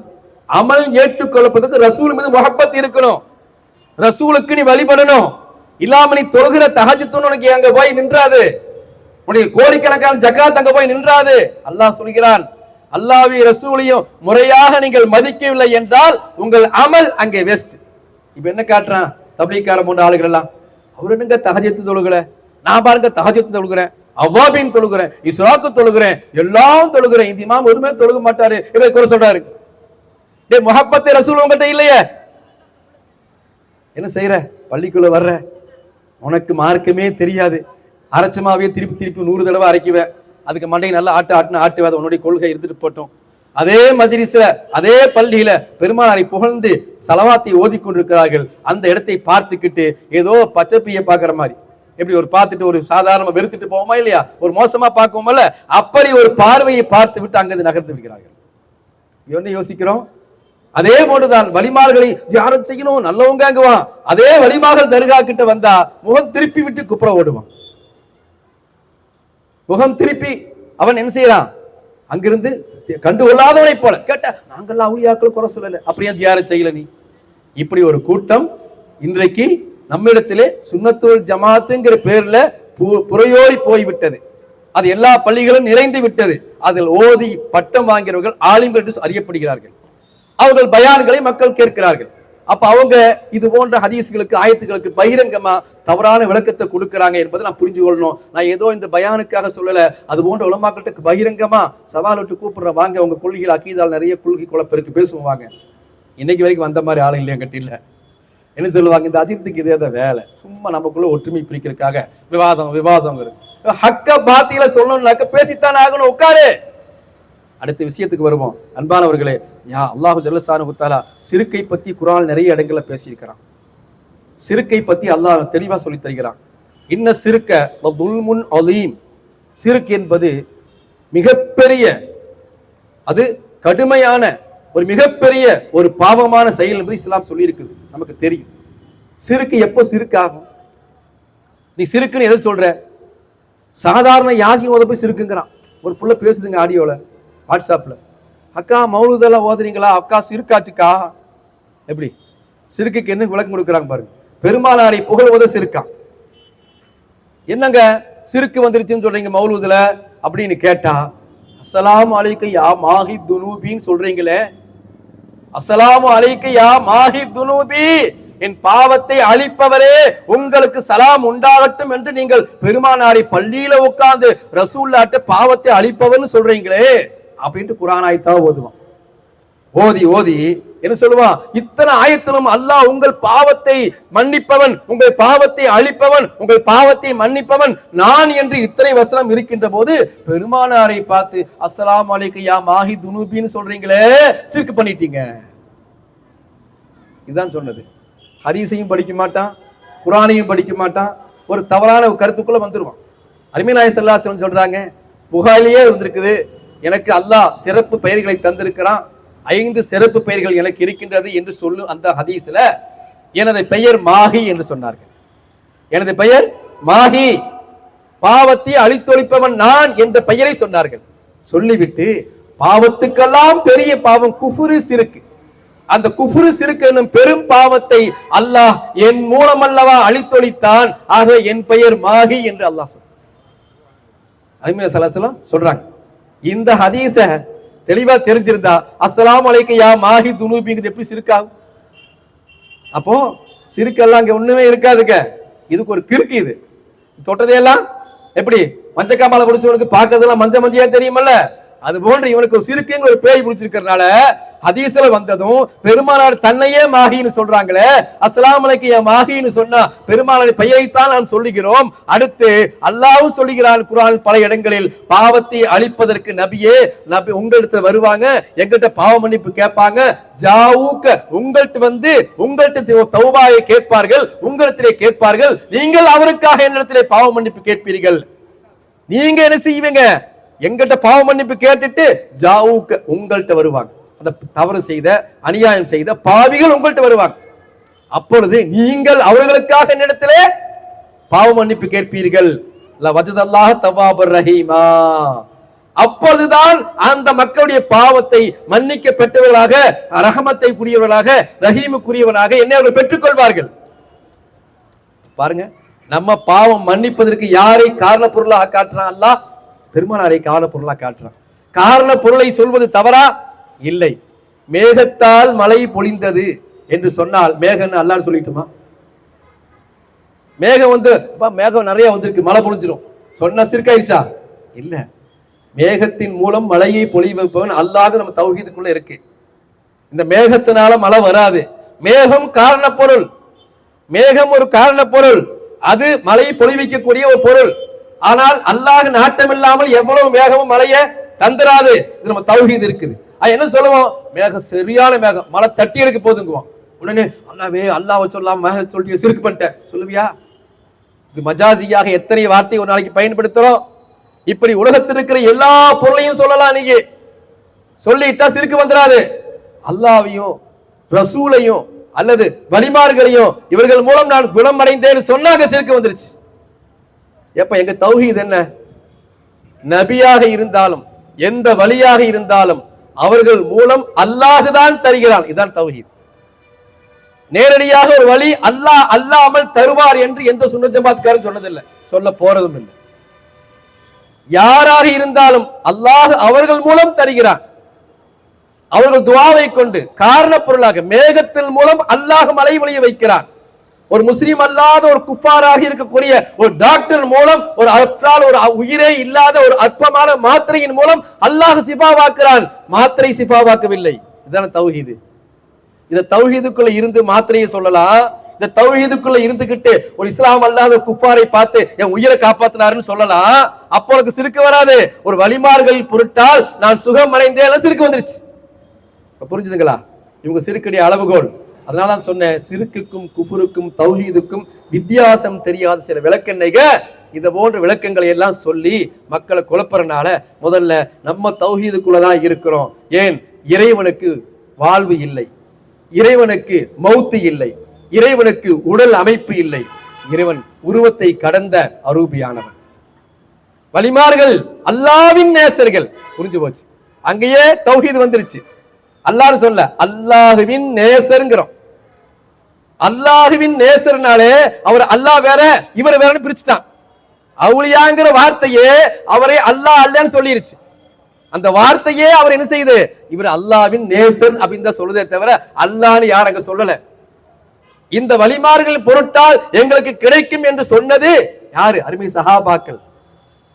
அமல் ஏற்றுக்கொள்ளப்படுறதுக்கு ரசூல் மீது முஹப்பத் இருக்கணும், ரசூலுக்கு நீ வழிபடணும். இல்லாம நீ தொழுகிற தஹஜ்ஜுத் உனக்கு அங்க போய் நின்றாது, உனக்கு கோடிக்கணக்கான ஜகாத் அங்க போய் நின்றாது. அல்லாஹ் சொல்கிறான், அல்லாஹ்வை ரசூலையும் முறையாக நீங்கள் மதிக்கவில்லை என்றால் உங்கள் அமல் அங்கே வேஸ்ட். இப்ப என்ன காட்டுறான் தப்லீக்கார போன்ற ஆளுகள் எல்லாம், அவர் என்னங்க தஹஜ்ஜுத் தொழுகல, நான் பாருங்க தஹஜ்ஜுத் தொழுகிறேன், அவ்வாபின் தொழுகிறேன், இஸ்ராக்கு தொழுகிறேன், எல்லாம் தொழுகிறேன், இந்த இமாம் ஒருமே தொழுக மாட்டாரு, இவரை குறை சொல்றாரு. டே முஹப்பத் ரசூல் உங்ககிட்ட இல்லையே, என்ன செய்யற? பள்ளிக்குள்ள வர்ற, உனக்கு மார்க்கமே தெரியாது, அரைச்சமாவே திருப்பி திருப்பி 100 தடவை அரைக்குவேன், அதுக்கு மண்டையை நல்லா ஆட்டுவாத உன்னுடைய கொள்கை இருந்துட்டு போட்டோம். அதே மஜ்லிஸ்ல அதே பள்ளியில பெருமானாரை புகழ்ந்து சலவாத்தை ஓதி கொண்டிருக்கிறார்கள். அந்த இடத்தை பார்த்துக்கிட்டு ஏதோ பச்சைப்பைய பாக்குற மாதிரி, எப்படி ஒரு பார்த்துட்டு ஒரு சாதாரணமா வெறுத்துட்டு போவோமா இல்லையா, ஒரு மோசமா பார்க்குவோம்ல, அப்படி ஒரு பார்வையை பார்த்து விட்டு அங்கிருந்து நகர்த்து விடுகிறார்கள். என்ன யோசிக்கிறோம்? அதே போன்றுதான் வலிமார்களை ஜியாரத் செய்யணும், நல்லவங்க அங்குவான். அதே வலிமார்கள் தர்கா கிட்ட வந்தா முகம் திருப்பி விட்டு குப்புற ஓடுவான். முகம் திருப்பி அவன் என்ன செய்யறான், அங்கிருந்து கண்டுகொள்ளாதவனை போல. கேட்ட நாங்கெல்லாம் அவுலியாக்கள் குறை சொல்லல, அப்படியே ஜியாரத் செய்யல நீ. இப்படி ஒரு கூட்டம் இன்றைக்கு நம்மிடத்திலே சுன்னத்துல் ஜமாத்துங்கிற பேர்ல புறையோடி போய்விட்டது. அது எல்லா பள்ளிகளும் நிறைந்து விட்டது. அதில் ஓதி பட்டம் வாங்கிறவர்கள் ஆலிம்கள் என்று அறியப்படுகிறார்கள். அவர்கள் பயான்களை மக்கள் கேட்கிறார்கள். அப்ப அவங்க இது போன்ற ஹதீஸ்களுக்கு ஆயத்துகளுக்கு பகிரங்கமா தவறான விளக்கத்தை கொடுக்கறாங்க என்பதை நான் புரிஞ்சு கொள்ளணும். நான் ஏதோ இந்த பயானுக்காக சொல்லல, அது போன்ற உலமாக்கிட்ட பகிரங்கமா சவால் விட்டு கூப்பிடுற, வாங்க உங்க கொள்கைகள் அக்கீதால் நிறைய கொள்கை குழப்பருக்கு பேசுவாங்க. இன்னைக்கு வரைக்கும் வந்த மாதிரி ஆளு இல்லையா கட்டில என்ன சொல்லுவாங்க, இந்த அஜித்துக்கு இதே தான் வேலை, சும்மா நமக்குள்ள ஒற்றுமை பிரிக்கிறதுக்காக விவாதம் ஹக்க பாத்தியில சொல்லணும்னாக்க பேசித்தான் ஆகணும், உட்காரு. அடுத்த விஷயத்துக்கு வருவோம். அன்பானவர்களே, யா அல்லாஹு ஜல்லஷானஹு தஆலா சிறுக்கை பத்தி குர்ஆன் நிறைய இடங்கள்ல பேசியிருக்கிறான். சிறுக்கை பத்தி அல்லாஹ் தெளிவா சொல்லி தருகிறான். இன்ன சிறுக்க வதுல்முன் அலீம், சிறுக்கு என்பது மிகப்பெரிய, அது கடுமையான ஒரு மிகப்பெரிய ஒரு பாவமான செயல் என்பது இஸ்லாம் சொல்லி இருக்குது. நமக்கு தெரியும். சிறுக்கு எப்போ சிறுக்காகும்? நீ சிறுக்குன்னு எதை சொல்ற? சாதாரண யாசின் ஓத போய் சிறுக்குங்கிறான். ஒரு புள்ள பேசுதுங்க ஆடியோல, வாட்ஸ்அப்ல, அக்கா மௌலூதெல்லாம் ஓதுறீங்களா, அக்கா சிறுக்காச்சுக்கா. எப்படி சிறுக்குக்கு என்ன விளக்கம் கொடுக்குறாங்க பாருங்க. பெருமானாரை புகழ்வத சிறுக்கான். என்னங்க சிறுக்கு வந்துருச்சுன்னு சொல்றீங்க மௌலூதுல அப்படின்னு கேட்டா, அஸ்ஸலாமு அலைக்க யா மாஹி துனூபின்னு சொல்றீங்களே, அஸ்ஸலாமு அலைக்க யா மாஹி துனூபி, என் பாவத்தை அழிப்பவரே உங்களுக்கு சலாம் உண்டாகட்டும் என்று நீங்கள் பெருமானாரை பள்ளியில உட்கார்ந்து ரசூலுல்லாஹ்ட்ட பாவத்தை அழிப்பவர்னு சொல்றீங்களே அப்படின்ட்டு குர்ஆன் ஆயத்தா ஓதுவான். ஓதி என்ன சொல்லுவான், இத்தனை ஆயத்திலும் அல்லாஹ் உங்கள் பாவத்தை மன்னிப்பவன், உங்கள் பாவத்தை அழிப்பவன், உங்கள் பாவத்தை மன்னிப்பவன் நான் என்று இத்தனை வசனம் இருக்கின்ற போது பெருமானாரை பார்த்து அஸ்ஸலாமு அலைக்க யா மாஹி துனூபின்னு சொல்றீங்களே, சிறுக்கு பண்ணிட்டீங்க. இதுதான் சொன்னது. ஹதீஸையும் படிக்க மாட்டான், குர்ஆனையும் படிக்க மாட்டான், ஒரு தவறான கருத்துக்குள்ள வந்துருவான். அருமை நாயகம் ஸல்லல்லாஹு அலைஹி வஸல்லம் சொல்றாங்க, புகாரிலேயே வந்திருக்குது, எனக்கு அல்லாஹ் சிறப்பு பெயர்களை தந்திருக்கிறான், 5 சிறப்பு பெயர்கள் எனக்கு இருக்கின்றது என்று சொல்லும் அந்த ஹதீஸ்ல எனது பெயர் மாஹி என்று சொன்னார்கள். எனது பெயர் மாஹி, பாவத்தை அழித்தொழிப்பவன் நான் என்ற பெயரை சொன்னார்கள். சொல்லிவிட்டு பாவத்துக்கெல்லாம் பெரிய பாவம் குஃப்ரு சிறுக்கு, அந்த குஃப்ரு சிறுக்கு என்னும் பெரும் பாவத்தை அல்லாஹ் என் மூலம் அல்லவா அழித்தொழித்தான், ஆக என் பெயர் மாஹி என்று அல்லாஹ் சொல்றான். அருமை ஸல்லல்லாஹு அலைஹி வஸல்லம் சொல்றாங்க. இந்த ஹதீஸ தெளிவா தெரிஞ்சிருந்தா அஸ்ஸலாமு அலைக்க யா மாஹி துனூபிங்கிறது எப்படி சிறுக்காகும்? அப்போ சிறுக்கெல்லாம் இங்க ஒண்ணுமே இருக்காதுங்க. இதுக்கு ஒரு கிறுக்கு, இது தொட்டதையெல்லாம் எப்படி மஞ்சக்காமால பிடிச்சவனுக்கு பார்க்கறதெல்லாம் மஞ்சையா தெரியுமல்ல, அது போன்று இவனுக்கு ஒரு சிறுக்குங்க ஒரு பேய் பிடிச்சிருக்கிறதுனால ஹதீஸ்ல வந்ததும் பெருமானார் தன்னையே மாஹின்னு சொல்றாங்களே, அஸ்ஸலாமு அலைக்க யா மாஹின்னு சொன்னா பெருமானாரின் பெயரைத்தான் நாம் சொல்லுகிறோம். அடுத்து அல்லாஹ்வும் சொல்லுகிறான் குர்ஆன் பல இடங்களில், பாவத்தை அழிப்பதற்கு நபியே நபி உங்களிடத்துல வருவாங்க, எங்கிட்ட பாவ மன்னிப்பு கேட்பாங்க, ஜாவுக்க உங்கள்ட்ட வந்து உங்கள்ட்ட தௌபாவை கேட்பார்கள், உங்களிடத்திலே கேட்பார்கள், நீங்கள் அவருக்காக என்னிடத்திலே பாவ மன்னிப்பு கேட்பீர்கள். நீங்க என்ன செய்வீங்க, எங்கிட்ட பாவ மன்னிப்பு கேட்டுட்டு ஜாவுக்க உங்கள்ட்ட வருவாங்க, அந்த தவறு செய்த அநியாயம் செய்த பாவிகள் உங்கள்ட்ட வருவாங்க, அப்பொழுது நீங்கள் அவர்களுக்காக என்னிடத்திலே பாவ மன்னிப்பு கேட்பீர்கள். லவஜதல்லாஹு தவ்வாபுர் ரஹீமா, அப்பொழுதுதான் அந்த மக்களுடைய பாவத்தை மன்னிக்க பெற்றவர்களாக, ரஹமத்தை கூடியவர்களாக, ரஹீமுக்குரியவனாக என்னை அவர்கள் பெற்றுக்கொள்வார்கள். பாருங்க, நம்ம பாவம் மன்னிப்பதற்கு யாரை காரண பொருளாக காட்டுறான்? அல்லாஹ் பெருமானாரை காரண பொருளாக காட்டுறான். காரண பொருளை சொல்வது தவறா? இல்லை. மேகத்தால் மழை பொழிந்தது என்று சொன்னால் மேகம் அல்லாஹ் சொல்லிட்டுமா? மேகம் வந்து மேகம் நிறைய வந்திருக்கு மழை பொழிஞ்சிடும் சொன்னா சிறுக்காயிடுச்சா? இல்ல, மேகத்தின் மூலம் மழையை பொழிவப்பவன் அல்லாஹ் நம்ம தௌஹீதுக்குள்ள இருக்கு. இந்த மேகத்தினால மழை வராது. மேகம் காரண பொருள், மேகம் ஒரு காரண பொருள், அது மழையை பொழிவிக்கக்கூடிய ஒரு பொருள். ஆனால் அல்லாஹ் நாட்டம் இல்லாமல் எவ்வளவு மேகமும் மழைய தந்துராது. இது நம்ம தௌஹீது இருக்குது. என்ன சொல்லுவோம், மேகம் சரியான மேகம் மழை தட்டி எடுக்க போதுங்குவோம். உடனே அல்லாவே அல்லாஹ் சொல்லாம மேக சொல்லிட்டு சிறுக்கு பண்ணிட்டேன் சொல்லுவியா? மஜாசியாக எத்தனை வார்த்தை ஒரு நாளைக்கு பயன்படுத்துறோம். இப்படி உலகத்தில் இருக்கிற எல்லா பொருளையும் சொல்லலாம். நீங்க சொல்லிட்டா சிறுக்கு வந்துடாது. அல்லாவையும் ரசூலையும் அல்லது வலிமார்களையும் இவர்கள் மூலம் நான் குணம் அடைந்தேன்னு சொன்னாங்க, சிறுக்கு வந்துருச்சு. எப்ப எங்க தௌஹீத் என்ன? நபியாக இருந்தாலும் எந்த வலியாக இருந்தாலும் அவர்கள் மூலம் அல்லாஹ் தான் தருகிறான். இதுதான் தௌஹீத். நேரடியாக ஒரு வழி அல்லாஹ் அல்லாமல் தருவார் என்று எந்த சுன்னத் ஜமாத்காரன் சொன்னதில்லை, சொல்ல போறதும் இல்லை. யாராக இருந்தாலும் அல்லாஹ் அவர்கள் மூலம் தருகிறான். அவர்கள் துஆவை கொண்டு காரண பொருளாக மேகத்தின் மூலம் அல்லாஹ் மழை பொழிய வைக்கிறான். ஒரு முஸ்லிம் அல்லாத ஒரு குஃபாராக இருக்கக்கூடிய ஒரு டாக்டர் மூலம் ஒரு உயிரே இல்லாத ஒரு அற்பமான மாத்திரையின் மூலம் அல்லாஹ் சிஃபாவாக்குறான். மாத்திரை சிஃபாவாக்கவில்லை. இதான தௌஹீது. இந்த தௌஹீதுக்குள்ள இருந்து மாத்திரையை சொல்லலாம். இந்த தௌஹீதுக்குள்ள இருந்துகிட்டு ஒரு இஸ்லாம் அல்லாத ஒரு குஃபாரை பார்த்து என் உயிரை காப்பாத்தினாருன்னு சொல்லலாம். அப்போ உனக்கு சிறுக்கு வராது. ஒரு வழிமார்கள் பொருட்டால் நான் சுகம் அடைந்தேன் சிறுக்கு வந்துருச்சு. புரிஞ்சுதுங்களா? இவங்க சிறுக்குடைய அளவுகோல். அதனால நான் சொன்னேன், சிறுக்குக்கும் குஃபுருக்கும் தௌஹீதுக்கும் வித்தியாசம் தெரியாத சில விளக்கெண்ணைக இந்த போன்ற விளக்கங்களை எல்லாம் சொல்லி மக்களை குழப்பறனால முதல்ல நம்ம தௌஹீதுக்குள்ளதான் இருக்கிறோம். ஏன்? இறைவனுக்கு வாழ்வு இல்லை, இறைவனுக்கு மௌத்து இல்லை, இறைவனுக்கு உடல் அமைப்பு இல்லை, இறைவன் உருவத்தை கடந்த அரூபியானவன். வலிமார்கள் அல்லாவின் நேசர்கள். புரிஞ்சு போச்சு. அங்கேயே தௌஹீது வந்துருச்சு. அல்லாஹ் சொல்ல அல்லாஹுவின் நேசருங்கிறோம். அல்லாஹுவின் நேசர்னாலே அவர் அல்லாஹ் வேற இவர் வேறன்னு பிரிச்சுட்டான். அவுலியாங்கிற வார்த்தையே அவரை அல்லாஹ் அல்லன்னு சொல்லிருச்சு. அந்த வார்த்தையே அவர் என்ன செய்யுது? இவர் அல்லாஹ்வின் நேசர் அப்படின்னு தான் சொல்லுதே தவிர அல்லாஹ்னு யார் அங்க சொல்லல. இந்த வலிமார்கள் பொருட்டால் எங்களுக்கு கிடைக்கும் என்று சொன்னது யாரு? அருமை சஹாபாக்கள்.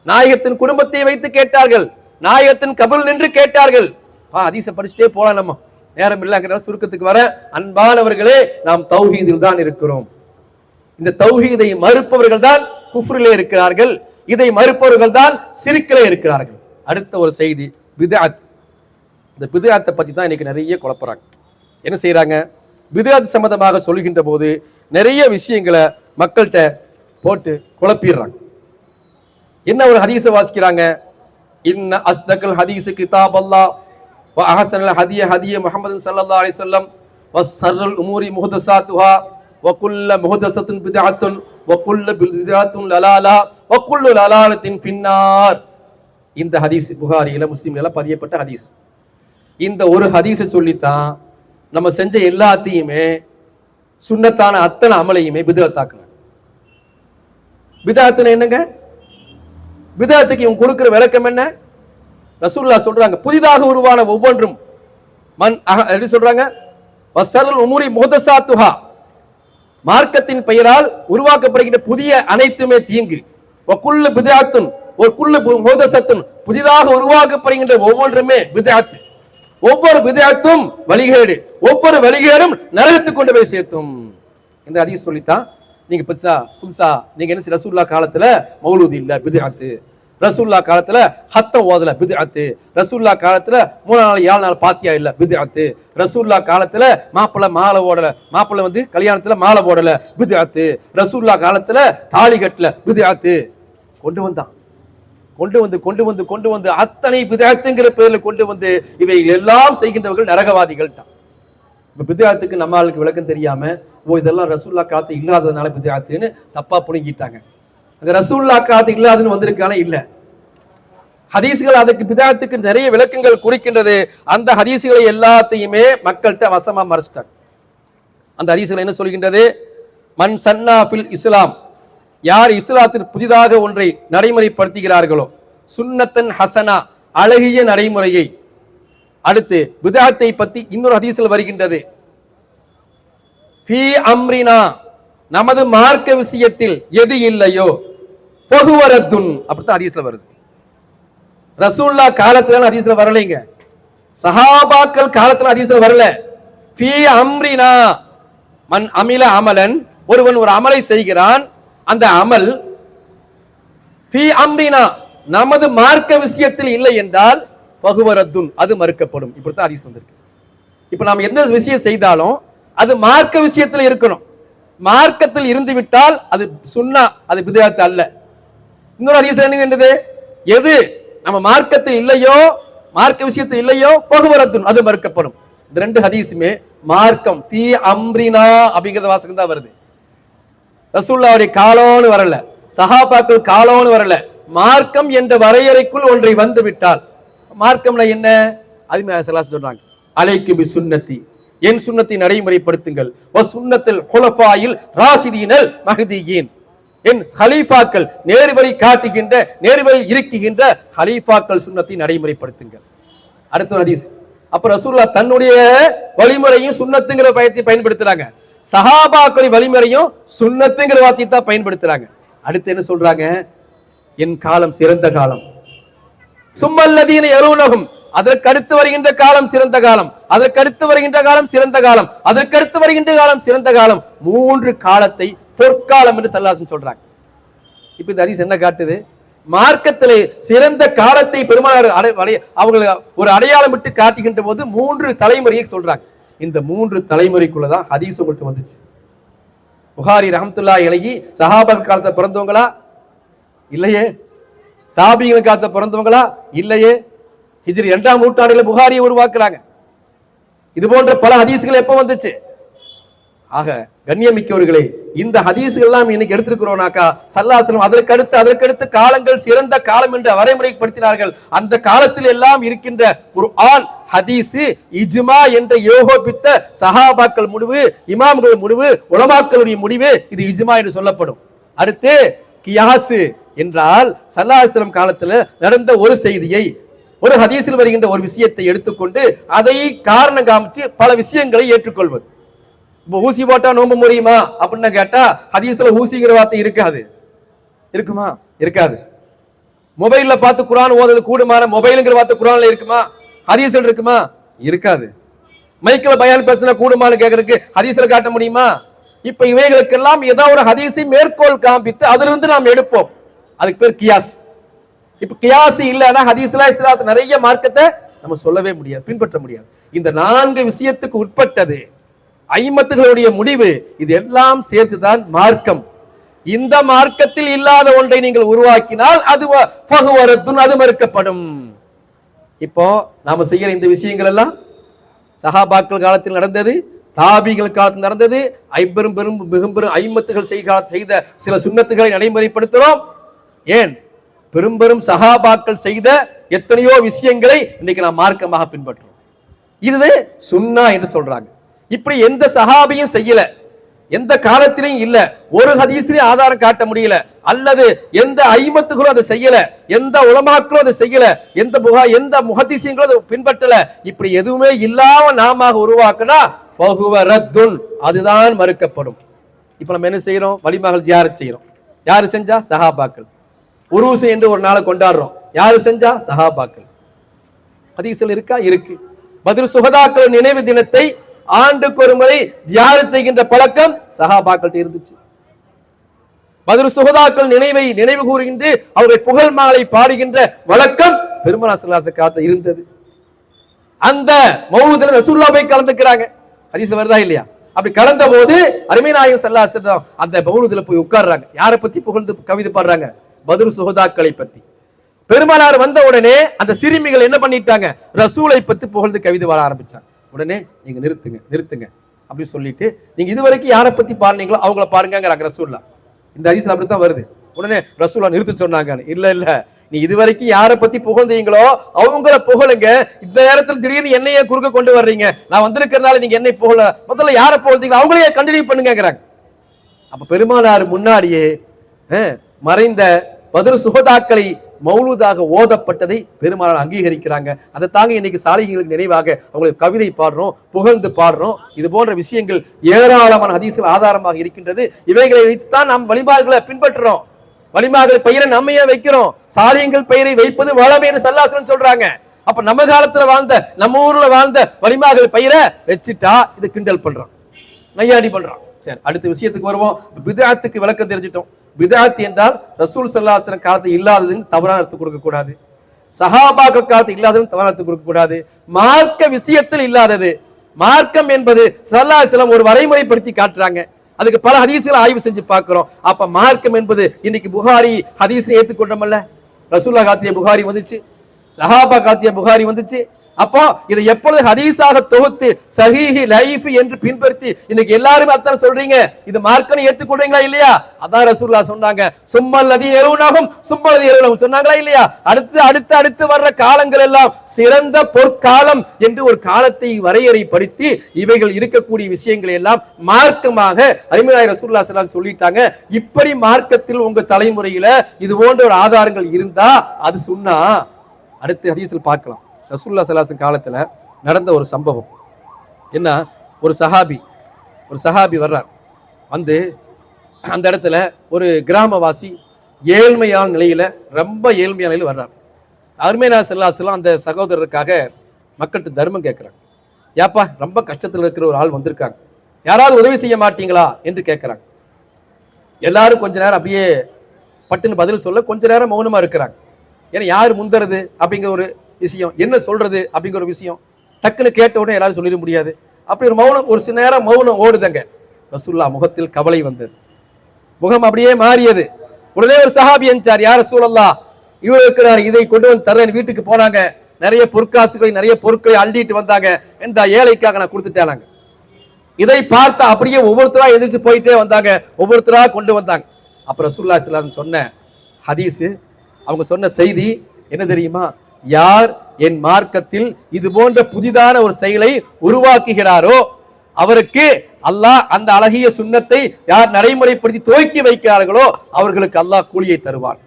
நாயகத்தின் குடும்பத்தை வைத்து கேட்டார்கள், நாயகத்தின் கபல் நின்று கேட்டார்கள். ஹதீஸை படிச்சுட்டே போலாம், நம்ம நேரம் இல்லைங்கிற சுருக்கத்துக்கு வர. அன்பானவர்களே, நாம் தௌஹீதில் தான் இருக்கிறோம். இந்த தௌஹீதை மறுப்பவர்கள் தான் குஃப்ரிலே இருக்கிறார்கள், இதை மறுப்பவர்கள் தான் சிரிக்கிலே இருக்கிறார்கள். அடுத்த ஒரு செய்தி பித்அத். இந்த பித்அத்தை பத்தி தான் இன்னைக்கு நிறைய குழப்பறாங்க. என்ன செய்யறாங்க? பித்அத் சம்பந்தமாக சொல்கின்ற போது நிறைய விஷயங்களை மக்கள்கிட்ட போட்டு குழப்பிடுறாங்க. என்ன ஒரு ஹதீஸை வாசிக்கிறாங்க? இன்ன அஸ்தகல் ஹதீஸ் கிதாப் அல்லாஹ் வ அஹ்ஸனல் ஹதிய ஹதிய முஹம்மது ஸல்லல்லாஹு அலைஹி வஸல்லம் வ ஸர்ருல் உமூரி முஹ்தஸாத்துஹா வ குல்ல முஹ்தஸத்தின் பித்அத்துன் வ குல்ல பித்அத்துன் லலாலா வ குல்லு லலாலத்தின் ஃபின்னார். இந்த ஹதீஸ் புகாரியில முஸ்லிம்ல பதியப்பட்ட ஹதீஸ். இந்த ஒரு ஹதீஸை சொல்லித்தான் நம்ம செஞ்ச எல்லாத்தையுமே சுன்னத்தான அத்தனை அமலையுமே பித்அத்தாக்குங்க. பித்அத்துனா என்னங்க? பித்அத்துக்கு இவங்க கொடுக்கிற விளக்கம் என்ன? ரசூலுல்லாஹ் சொல்றாங்க, புதிதாக உருவான ஒவ்வொன்றும் எப்படி சொல்றாங்க? வஸருல் உமூரி முஹ்தஸாத்துஹா, மார்க்கத்தின் பெயரால் உருவாக்கப்படுகின்ற புதிய அனைத்துமே தீங்கு. வகுல்லு பித்அத்துன், ஒரு குல்லு முஹ்தஸத்துன், புதிதாக உருவாக்கப்படுகின்ற ஒவ்வொன்றுமே பித்அத். ஒவ்வொரு பித்அத்தும் வழிகேடு, ஒவ்வொரு வழிகேடும் நரகத்துக்கு கொண்டு போய் சேர்த்தும். இந்த ஹதீஸ் சொல்லித்தான் நீங்க புதுசா நீங்க என்ன ரசூலுல்லாஹ் காலத்துல மௌலூத் இல்ல பித்அத், ரசூலுல்லாஹ் காலத்துல ஹத்தம் ஓதல பித்அத், ரசூலுல்லாஹ் காலத்துல 3 நாள் 7 நாள் பாத்தியா இல்ல பித்அத், ரசூலுல்லாஹ் காலத்துல மாப்பிள்ளை மாலை ஓடல, மாப்பிள்ளை கல்யாணத்துல மாலை போடல பித்அத், ரசூலுல்லாஹ் காலத்துல தாலி கட்டல பித்அத். கொண்டு வந்து அத்தனை பித்அத்ங்கிற பேர்ல கொண்டு வந்து இவை எல்லாம் செய்கின்றவர்கள் நரகவாதிகள் தான். இப்ப பித்அத்துக்கு நம்ம ஆளுக்கு விளக்கம் தெரியாம இதெல்லாம் ரசூலுல்லாஹ் காலத்து இல்லாததுனால பித்அத்துன்னு தப்பா புனிக்கிட்டாங்க. அங்க ரசூலுல்லாஹ் காலத்து இல்லாதுன்னு வந்திருக்கான இல்ல. ஹதீஸ்கள் அதுக்கு பித்அத்துக்கு நிறைய விளக்கங்கள் குறிக்கின்றது. அந்த ஹதீஸ்களை எல்லாத்தையுமே மக்கள்கிட்ட வசமா மறைச்சிட்டாங்க. அந்த ஹதீஸ்கள் என்ன சொல்கின்றது? மன் சன்னா ஃபில் இஸ்லாம், யார் இஸ்லாத்தில் புதிதாக ஒன்றை நடைமுறைப்படுத்துகிறார்களோ, சுன்னத்தன் ஹசனா, அழகிய நடைமுறையை. அடுத்து பித்அத்தை பத்தி இன்னொரு ஹதீஸ்ல வருகின்றது, ஃபீ அம்ரினா, நமது மார்க்க விஷயத்தில் எது இல்லையோ பகுவரத்துன், அப்படித்தான் ஹதீஸ்ல வருது. ரசூலுல்லாஹ் காலத்துல ஹதீஸ்ல வரலைங்க, சஹாபாக்கள் காலத்துல ஹதீஸ்ல வரல. ஃபீ அம்ரினா, மன் அமில அமலன், ஒருவன் ஒரு அமலை செய்கிறான், அந்த அமல் ஃபீ அம்ரினா, நமது மார்க்க விஷயத்தில் இல்லை என்றால் பகுவரத்துன், அது மறுக்கப்படும். இப்படித்தான் ஹதீஸ் வந்திருக்கு. இப்ப நாம எந்த விஷயம் செய்தாலும் அது மார்க்க விஷயத்தில் இருக்கணும். மார்க்கத்தில் இருந்து விட்டால் அது சுன்னா, அது பித்அத் அல்ல. இன்னொரு ஹதீஸ் என்னது? எது நம்ம மார்க்கத்தில் இல்லையோ, மார்க்க விஷயத்தில் இல்லையோ பகுவரத்துன், அது மறுக்கப்படும். இந்த ரெண்டு ஹதீஸுமே மார்க்கம் ஃபீ அம்ரினா அப்படிங்கிற வாசகம் தான் வருது. ரசூலுல்லாஹ்வுடைய காலோன்னு வரல, சஹாபாக்கள் காலோன்னு வரல. மார்க்கம் என்ற வரையறைக்குள் ஒன்றை வந்து விட்டால், மார்க்கம்ல என்ன? அது சொல்றாங்க, அலைக்கு பி சுன்னத்தி, என் சுன்னத்தை நடைமுறைப்படுத்துங்கள், வ சுன்னத்தில் குலஃபாயில் ராசிதீனல் மஹ்தியீன், என் ஹலீஃபாக்கள் நேர்வழி காட்டுகின்ற நேர்வழி இருக்குகின்ற ஹலீஃபாக்கள் சுன்னத்தை நடைமுறைப்படுத்துங்கள். அடுத்த ஹதீஸ், அப்ப ரசூலுல்லாஹ் தன்னுடைய வழிமுறையும் சுன்னத்துங்கிற பயத்தை பயன்படுத்துறாங்க, சஹாபாக்களின் வழிமுறையும் சுன்னத்துங்கிற வார்த்தையை தான் பயன்படுத்துறாங்க. அடுத்து என்ன சொல்றாங்க? என் காலம் சிறந்த காலம், சும்மல்லதீன யலூனஹும், அதற்கு அடுத்து வருகின்ற காலம் சிறந்த காலம், அதற்கு அடுத்து வருகின்ற காலம் சிறந்த காலம், அதற்கு அடுத்து வருகின்ற காலம் சிறந்த காலம், 3 காலத்தை பொற்காலம் என்று ஸல்லல்லாஹு அலைஹி வஸல்லம் சொல்றாங்க. இப்ப இந்த ஹதீஸ் என்ன காட்டுது? மார்க்கத்திலே சிறந்த காலத்தை பெருமானார் அவங்க ஒரு அடையாளம் விட்டு காட்டுகின்ற போது 3 தலைமுறையை சொல்றாங்க. இந்த 3 தலைமுறைக்குள்ளதான் ஹதீஸ் உங்களுக்கு வந்துச்சு. புகாரி ரஹ்மத்துல்லாஹி அலைஹி சஹாபாக்கள் காலத்தை பிறந்தவங்களா? இல்லையே. தாபீகள் காலத்தை பிறந்தவங்களா? இல்லையே. ஹிஜ்ரி 2ஆம் நூற்றாண்டுல புகாரியை உருவாக்குறாங்க. இது போன்ற பல ஹதீஸ்கள் எப்ப வந்துச்சு? ஆக கண்ணியமிக்கவர்களே, இந்த ஹதீஸ்கள் எல்லாம் இன்னைக்கு எடுத்திருக்கிறோம்னாக்கா ஸல்லல்லாஹு அலைஹி வஸல்லம் அதற்கடுத்து காலங்கள் சிறந்த காலம் என்று வரைமுறைப்படுத்தினார்கள். அந்த காலத்தில் எல்லாம் இருக்கின்ற குர்ஆன், ஹதீஸ், இஜ்மா என்ற யோகோபித்த சஹாபாக்கள் முடிவு, இமாம்கள் முடிவு, உலமாக்களுடைய முடிவு, இது இஜ்மா என்று சொல்லப்படும். அடுத்து கியாஸ் என்றால் ஸல்லல்லாஹு அலைஹி வஸல்லம் காலத்தில் நடந்த ஒரு செய்தியை, ஒரு ஹதீஸில் வருகின்ற ஒரு விஷயத்தை எடுத்துக்கொண்டு அதை காரணம் காமிச்சு பல விஷயங்களை ஏற்றுக்கொள்வது. ஊசி போட்டா நோம்பு முடியுமா அப்படின்னு கேட்டா ஹதீஸ்ல ஊசிங்கிற வார்த்தை இருக்காது. இருக்குமா? இருக்காது. மொபைல்ல பார்த்து குர்ஆன் ஓதுறது கூடுமான மொபைலுங்கிற வார்த்தை குர்ஆன்ல இருக்குமா? ஹதீஸ்ல இருக்குமா? இருக்காது. மைக்கில் பயான் பேசினா கூடுமான்னு கேட்கறதுக்கு ஹதீஸ்ல காட்ட முடியுமா? இப்ப இவைகளுக்கெல்லாம் ஏதாவது ஒரு ஹதீஸை மேற்கோள் காண்பித்து அதிலிருந்து நாம் எடுப்போம். அதுக்கு பேர் கியாஸ். இப்ப கியாஸ் இல்லைன்னா ஹதீஸ்ல இஸ்லாத்து நிறைய மார்க்கத்தை நம்ம சொல்லவே முடியாது, பின்பற்ற முடியாது. இந்த 4 விஷயத்துக்கு உட்பட்டது ஐமத்துகளுடைய முடிவு, இது எல்லாம் சேர்த்துதான் மார்க்கம். இந்த மார்க்கத்தில் இல்லாத ஒன்றை நீங்கள் உருவாக்கினால் அது அது மறுக்கப்படும். இப்போ நாம செய்யற இந்த விஷயங்கள் எல்லாம் சஹாபாக்கள் காலத்தில் நடந்தது, தாபிகள் காலத்தில் நடந்தது, மிகும்பெரும் ஐமத்துகள் செய்த சில சுன்னத்துகளை நடைமுறைப்படுத்துகிறோம். ஏன்? பெரும்பெரும் சஹாபாக்கள் செய்த எத்தனையோ விஷயங்களை இன்னைக்கு நாம் மார்க்கமாக பின்பற்றுறோம். இது சுன்னா என்று சொல்றாங்க. இப்படி எந்த சஹாபியும் செய்யல, எந்த காலத்திலையும் இல்ல, ஒரு ஹதீஸ்லயும் ஆதாரம் காட்ட முடியல, அல்லது எந்த ஐமத்துகளும் அதை செய்யல, எந்த உலமாக்களும் அதை செய்யல, எந்த முஹத்திஸீங்களும் அதை பின்பற்றல. இப்படி எதுவுமே இல்லாம நாம உருவாக்குனா அதுதான் மறுக்கப்படும். இப்ப நம்ம என்ன செய்யறோம்? வலிமார்கள் ஜியாரத் செய்யறோம். யாரு செஞ்சா? சஹாபாக்கள். உருஸ் என்று ஒரு நாளை கொண்டாடுறோம். யாரு செஞ்சா? சஹாபாக்கள். ஹதீஸ்ல இருக்கா? இருக்கு. பத்ர் சுஹதாக்கள் நினைவு தினத்தை ஆண்டுக்கு ஒரு முறை ஜியாரத் செய்கின்ற பழக்கம் சஹாபாக்கள் இருந்துச்சு. பத்ர் சுஹதாக்கள் நினைவு கூறுகின்ற அவருடைய புகழ் மாலை பாடுகின்ற வழக்கம் பெருமானார் ஸல்லல்லாஹு அலைஹி வஸல்லம் காலத்தில் இருந்தது. அந்த மௌலூதுல ரசூலுல்லாஹ் போய் கலந்துக்கிறாங்க. ஹதீஸ் வருதா இல்லையா? அப்படி கலந்த போது அருமை நாயகம் ஸல்லல்லாஹு அலைஹி வஸல்லம் அந்த மௌலூதுல போய் உட்கார்றாங்க. யாரை பத்தி புகழ்ந்து கவிதை பாடுறாங்க? பத்ர் சுஹதாக்களை பத்தி. பெருமானார் வந்த உடனே அந்த சிறுமிகள் என்ன பண்ணிட்டாங்க? ரசூலை பத்தி புகழ்ந்து கவிதை பாட ஆரம்பிச்சாங்க. உடனே நீங்க நிறுத்துங்க அப்படின்னு சொல்லிட்டு, நீங்க இதுவரைக்கும் யாரை பத்தி பாடுனீங்களோ அவங்கள பாருங்கிறாங்க ரசூலுல்லாஹ். இந்த ஹதீஸ்ல அப்படித்தான் வருது. உடனே ரசூலுல்லாஹ் நிறுத்த சொன்னாங்க. இல்ல, நீ இதுவரைக்கும் யாரை பத்தி புகழ்ந்தீங்களோ அவங்கள புகழுங்க. இந்த நேரத்தில் திடீர்னு என்னையே குறுக்க கொண்டு வர்றீங்க, நான் வந்திருக்கிறதுனால நீங்க என்னை புகழ, முதல்ல யாரை புகழ்ந்தீங்களோ அவங்களையே கண்டினியூ பண்ணுங்கிறாங்க. அப்ப பெருமானார் முன்னாடியே மறைந்த பத்ர் சுஹதாக்களை மௌலூதாக ஓதப்பட்டதை பெருமானார் அங்கீகரிக்கிறாங்க. அதை தாங்க இன்னைக்கு சாலிஹீன்களுக்கு நினைவாக அவங்களுக்கு கவிதை பாடுறோம், புகழ்ந்து பாடுறோம். இது போன்ற விஷயங்கள் ஏராளமான ஹதீஸ்கள் ஆதாரமாக இருக்கின்றது. இவைகளை வைத்துத்தான் நாம் வலிமார்களை பின்பற்றுறோம். வலிமார்கள் பெயரை நம்மையே வைக்கிறோம். சாலிஹீன்கள் பெயரை வைப்பது வளமை என்று ஸல்லல்லாஹு அலைஹி வஸல்லம் சொல்றாங்க. அப்ப நம்ம காலத்துல வாழ்ந்த, நம்ம ஊர்ல வாழ்ந்த வலிமார்கள் பெயரை வச்சுட்டா இது கிண்டல் பண்றோம், நையாடி பண்றோம். சரி, அடுத்த விஷயத்துக்கு வருவோம். பித்அத்துக்கு விளக்கம் தெரிஞ்சிட்டோம். பித்அத் என்றால் ரசூல் ஸல்லல்லாஹு அலைஹி வஸல்லம் காலத்தில் இல்லாததுன்னு தவறான அர்த்தம் கொடுக்க கூடாது. சஹாபாக்கள் காலத்தில் இல்லாததுன்னு தவறான அர்த்தம் கொடுக்க கூடாது. மார்க்க விஷயத்தில் இல்லாதது. மார்க்கம் என்பது ஸல்லல்லாஹு அலைஹி வஸல்லம் ஒரு வரைமுறைப்படுத்தி காட்டுறாங்க. அதுக்கு பல ஹதீஸ்களை ஆய்வு செஞ்சு பார்க்கிறோம். அப்ப மார்க்கம் என்பது இன்னைக்கு புகாரி ஹதீஸை ஏற்றுக்கொண்டோம்ல, ரசூலுல்லாஹ் காலத்திய புகாரி வந்துச்சு, சஹாபா காலத்திய புகாரி வந்துச்சு. அப்போ இதை எப்பொழுது ஹதீஸாக தொகுத்து சஹீஹ் லைஃப் என்று பின்பற்றி இன்னைக்கு எல்லாரும் அதான் சொல்றீங்க, இது மார்க்கனை ஏத்துக்கொள்றீங்களா இல்லையா? அதான் ரசூலுல்லாஹ் சொன்னாங்க, சும்மல்லதி யலூனஹும் சும்மல்லதி யலூனஹும் சொன்னாங்களா இல்லையா? அடுத்து வர்ற காலங்கள் எல்லாம் சிறந்த பொற்காலம் என்று ஒரு காலத்தை வரையறைப்படுத்தி இவைகள் இருக்கக்கூடிய விஷயங்களை எல்லாம் மார்க்கமாக அருமையாய் ரசூலுல்லாஹ் ஸல்லல்லாஹு அலைஹி வஸல்லம் சொல்லிட்டாங்க. இப்படி மார்க்கத்தில் உங்க தலைமுறையில இது போன்ற ஒரு ஆதாரங்கள் இருந்தா அது சுன்னா. அடுத்து ஹதீஸில் பார்க்கலாம். ரசூலுல்லாஹ் ஸல்லல்லாஹு அலைஹி வஸல்லம் காலத்துல நடந்த ஒரு சம்பவம். என்ன, ஒரு சஹாபி வர்றார். வந்து அந்த இடத்துல ஒரு கிராமவாசி ஏழ்மையான நிலையில, ரொம்ப ஏழ்மையான நிலையில் வர்றார். அருமையா ஸல்லல்லாஹு அந்த சகோதரருக்காக மக்கள்கிட்ட தர்மம் கேட்கிறாங்க. ஏப்பா, ரொம்ப கஷ்டத்தில் இருக்கிற ஒரு ஆள் வந்திருக்காங்க, யாராவது உதவி செய்ய மாட்டீங்களா என்று கேட்கிறாங்க. எல்லாரும் கொஞ்ச நேரம் அப்படியே பட்டுன்னு பதில் சொல்ல கொஞ்ச நேரம் மௌனமா இருக்கிறாங்க. ஏன்னா யார் முந்துறது அப்படிங்கிற ஒரு விஷயம், என்ன சொல்றது அப்படிங்கிற ஒரு விஷயம் டக்குன்னு கேட்ட உடனே எல்லாரும் சொல்லிட முடியாது. அப்படி ஒரு மௌனம், ஒரு சில நேரம் மௌனம் ஓடுதங்க. ரசூலுல்லாஹ் முகத்தில் கவலை வந்தது, முகம் அப்படியே மாறியது. உடனே ஒரு சஹாபி என்ச்சார், யார் ரசூலல்லாஹ், இவர் இருக்கிறார், இதை கொண்டு வந்து தரேன். வீட்டுக்கு போனாங்க, நிறைய பொற்காசுகளை நிறைய பொருட்களை அள்ளிட்டு வந்தாங்க. இந்த ஏழைக்காக நான் கொடுத்துட்டேனாங்க. இதை பார்த்தா அப்படியே ஒவ்வொருத்தரா எதிர்த்து போயிட்டே வந்தாங்க, ஒவ்வொருத்தரா கொண்டு வந்தாங்க. அப்புறம் ரசூலுல்லாஹி ஸல்லல்லாஹு அலைஹி வஸல்லம் சொன்ன ஹதீஸ், அவங்க சொன்ன செய்தி என்ன தெரியுமா? யார் என் மார்க்கத்தில் இது போன்ற புதிதான ஒரு செயலை உருவாக்குகிறாரோ அவருக்கு அல்லாஹ் அந்த அழகிய சுன்னத்தை யார் நடைமுறைப்படுத்தி துவக்கி வைக்கிறார்களோ அவர்களுக்கு அல்லாஹ் கூலியை தருவான்.